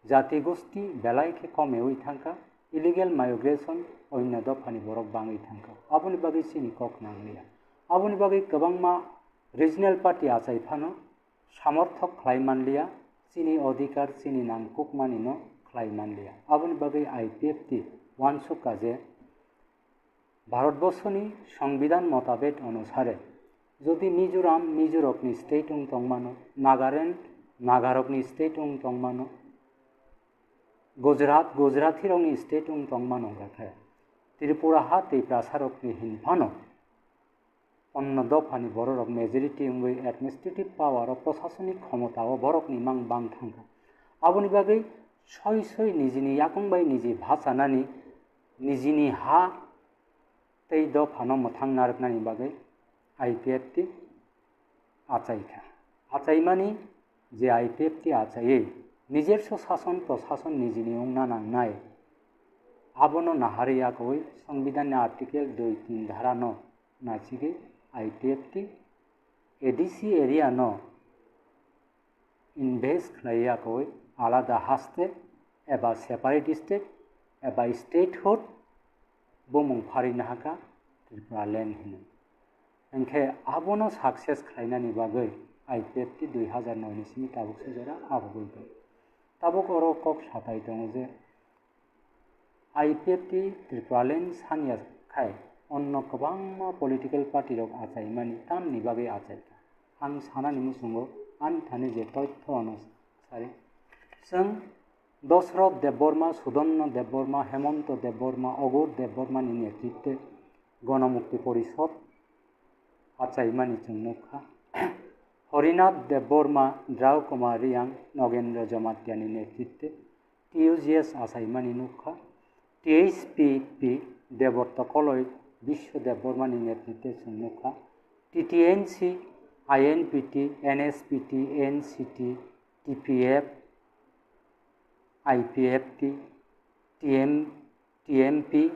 जाति गोष्ठी बेलायके कमे हुई थांगा इलिगेल माइग्रेशन अन्य दफानि बरक बाङै थांगा आबुनि बागै सिनी कक नांलिया आबुनि बागै गोबांमा रिजनेल पार्टी आचाइफानो समर्थक खालायमानलिया सिनी अधिकार सिनी नांगकुक मानिनो खालायमानलिया आबुनि बागै आईपीएफटी वानसुका जे भारतवर्षनि संविधान मताबेट अनुसारे यदि मिजोरमनि स्टेट तंगमानो नागालैंड स्टेट तंगमानो गुजराती स्टेट तंगमानो रखे त्रिपुरा हा त्रिप्रासारकनि हिनफानो अन्य दफानि बरक मेजॉरिटी एडमिनिस्ट्रेटिव पावर प्रशासनिक क्षमता बरकनि मांग बां थांगा आबुनि बागै सय निजिनि याकंबाय निजि भाषानानि निजिनि हा तै दफानो मथां नारकनानि बागै आईपीएफटी आचाइखा आचाइमानि जे आईपीएफटी आचायै निजेर शासन प्रशासन निजिनि अंगना नांनाय आबनो नाहारियाखै संविधान आर्टिकल 2-3 धारा न नाचिगे आईपीएफटी एडीसी एरिया न इन्वेस्ट खालायाखै आलादा हास्ते एबा सेपारेट स्टेट एबा स्टेटहुड बुमुं फारिनो हाका त्रिपुरा लैंड हिनो एंखे आबनो सक्सेस खालायनानि बागै आईपीएफटी 2009 नि सिमी ताबुकसो जरा आबुगै ताबुक अरो कक साथाय दङ जे आईपीएफटी त्रिपुरा लैंड सानिया खाय अन्य गोबां पलिटिकल पार्टी रक आचाइमानि तामनि बागै आचाइखा आं सानानि मुसुंगो आन थाने जे तथ्य अनुसारे जों दशरथ देवबर्मा सुदन्न देवबर्मा हेमंत देवबर्मा अगुर देवबर्मानि नेतृत्वे गणमुक्ति परिषद आचाइमानि जोंनोखा हरिनाथ देवबर्मा द्राव कुमार रियांग नगेंद्र जमातियानि नेतृत्वे टीयूजीएस आचाइमानि नुखा टीएचपीपी देवव्रत कलय विश्व देवबर्मानि नेतृत्वे जोंनोखा TTNC INPT NSPT NCT TPF IPFT TMP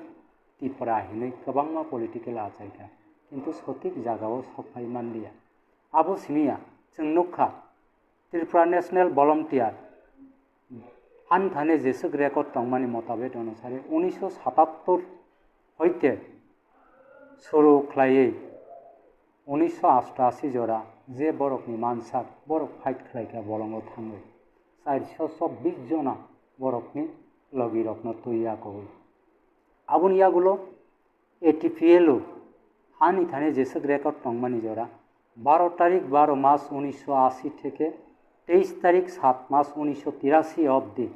Tripura हिनै गोबांमा पलिटिकल आचाइखा किन्तु सठिक जागाव सफाय मानलिया आबो सिमिया जोंनोखा त्रिपुरा नेशनल वॉलंटियर आन थाने जेसुक रेकर्ड तंगमानि मताबेट अनुसारे 1977 हईते शुरू खालायै 1988 जरा जे बरकनि मानसाक बरक फाइट खालायग्रा बलंग थाङो 424 जना बरकनि लगी रत्न तैयाको आबुनि यागुलो एटीपीएलओ हानि थाने जेसुक रेकर्ड तंगमानि जरा 12 तारीख 12 मार्च 1980 থেকে 23 तारीख 7 मार्च 1983 अब्दि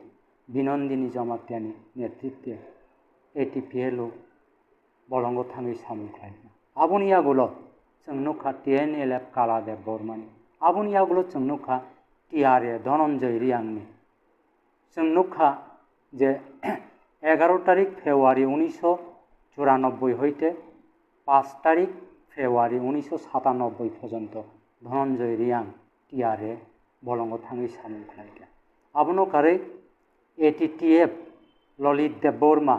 बिनंदिनी जमातियानि नेतृत्वे एटीपीएलओ बलंग थाङै सामुंख्लायना आबुनि यागुलो जोंनोखा टीएनएलएफ काला देवबर्मानि आबुनि यागुलो जोंनोखा टीआरए धनंजय रियांगनि जोंनोखा जे 11 तारीख फेब्रुआरी 1994 हईते 5 तारीख फेब्रुआरी 1997 पर्यंत धनंजय रियांग टीआरए बलंग थाङै सामुंख्लायगा आबनो कारै ATTF ললিত দেববর্মা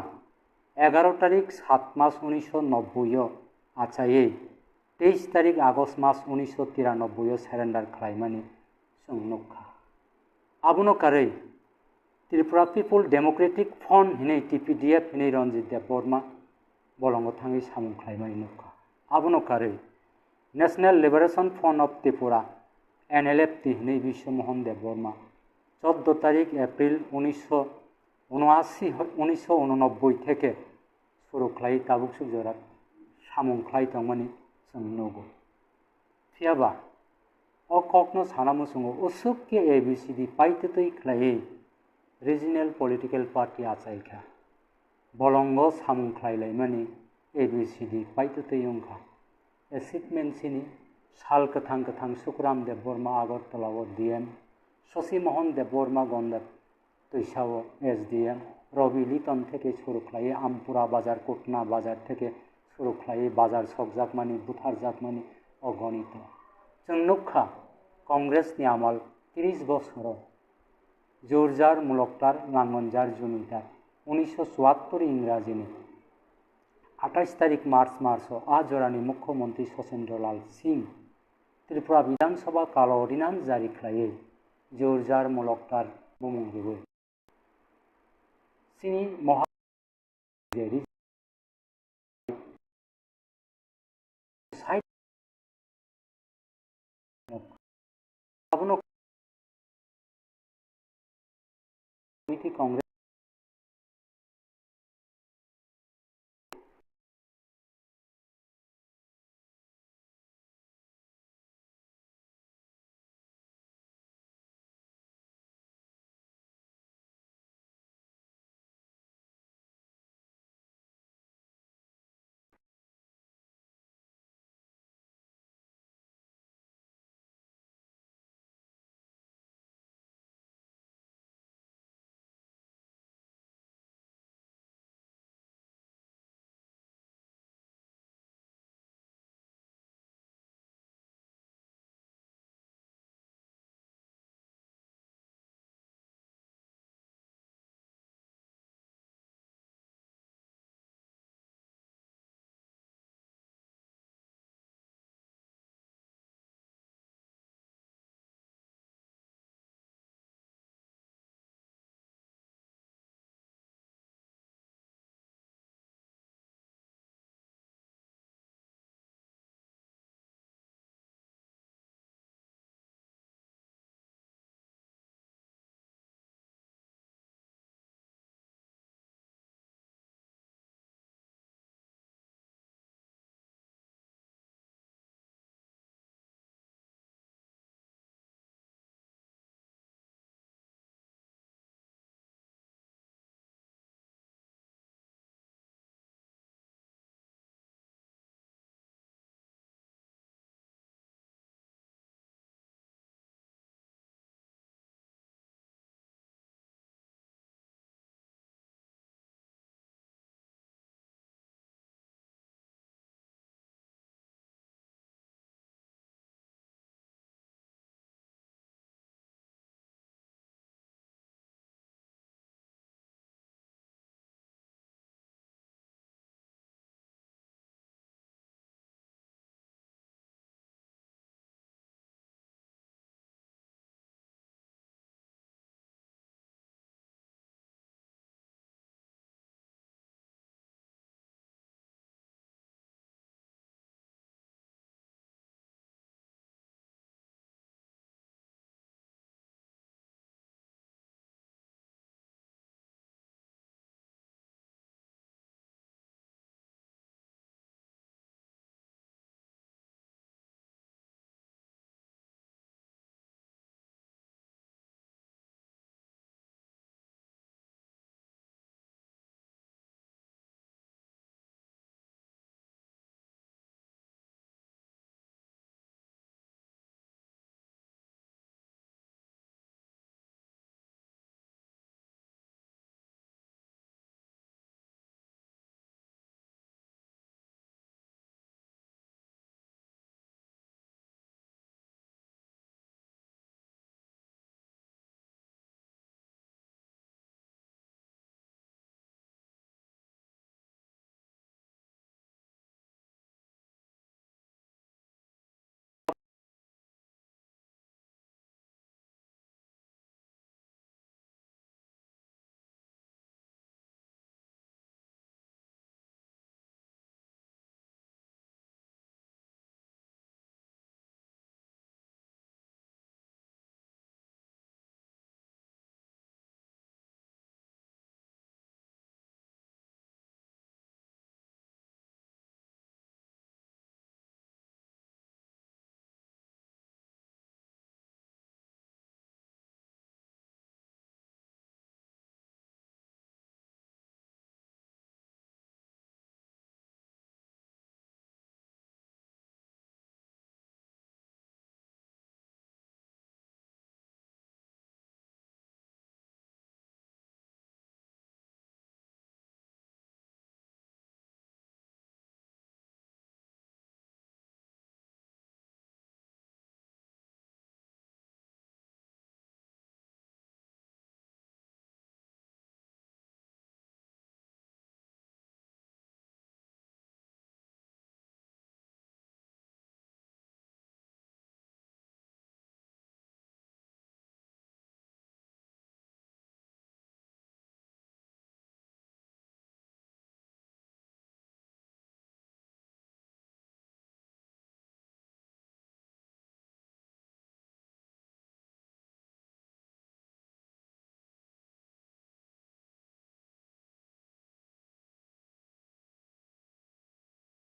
11 তারিখ 7 মাস 1990 আচায়ে 23 তারিখ আগস্ট মাস 1993 সারেন্ডার খালাইমানি जों नुखा आबुनो कारै त्रिपुरा पिपुल डेमोक्रेटिक फ्रन्ट हिनै TPDF हिनै रन्जित देबबर्मा बलंग थाङै सामुं खालायमानि नुखा आबुनो कारै national liberation front of Tripura NLF हिनै बिश्वमोहन देबबर्मा 14 तारिख एप्रिल 1989 থেকে শুরু খালাই তাবুক সুজরা সাमुं खालाय तंमानि जों नुगो फियाबा o kokno sanamu sungo usuk ke ABCD paititoi khlai regional political party achaikha bolongo samung khlailai mani ABCD paititoi ungkha achievement sini sal kathang Sukram Deborma Agartala o DM Shashi Mohan Deborma Gondar Tuisao SDM Robi Liton থেকে শুরু khlai Ampura Bazar Kutna Bazar থেকে শুরু khlai Bazar Sokjakmani Buthar Jakmani অগণিত जों नुखा कांग्रेस नि आमल 30 बছर जोरजार मुलकतार लांगनजार जुनितार 1974 इंराजिनि 28 तारिख मार्च आजरानि मुख्यमंत्री सचेंद्रलाल सिंह त्रिपुरा विधानसभा काल अर्डिनान्स जारी खालायै जोरजार मुलकतार बुमुंगिबो सिनि महा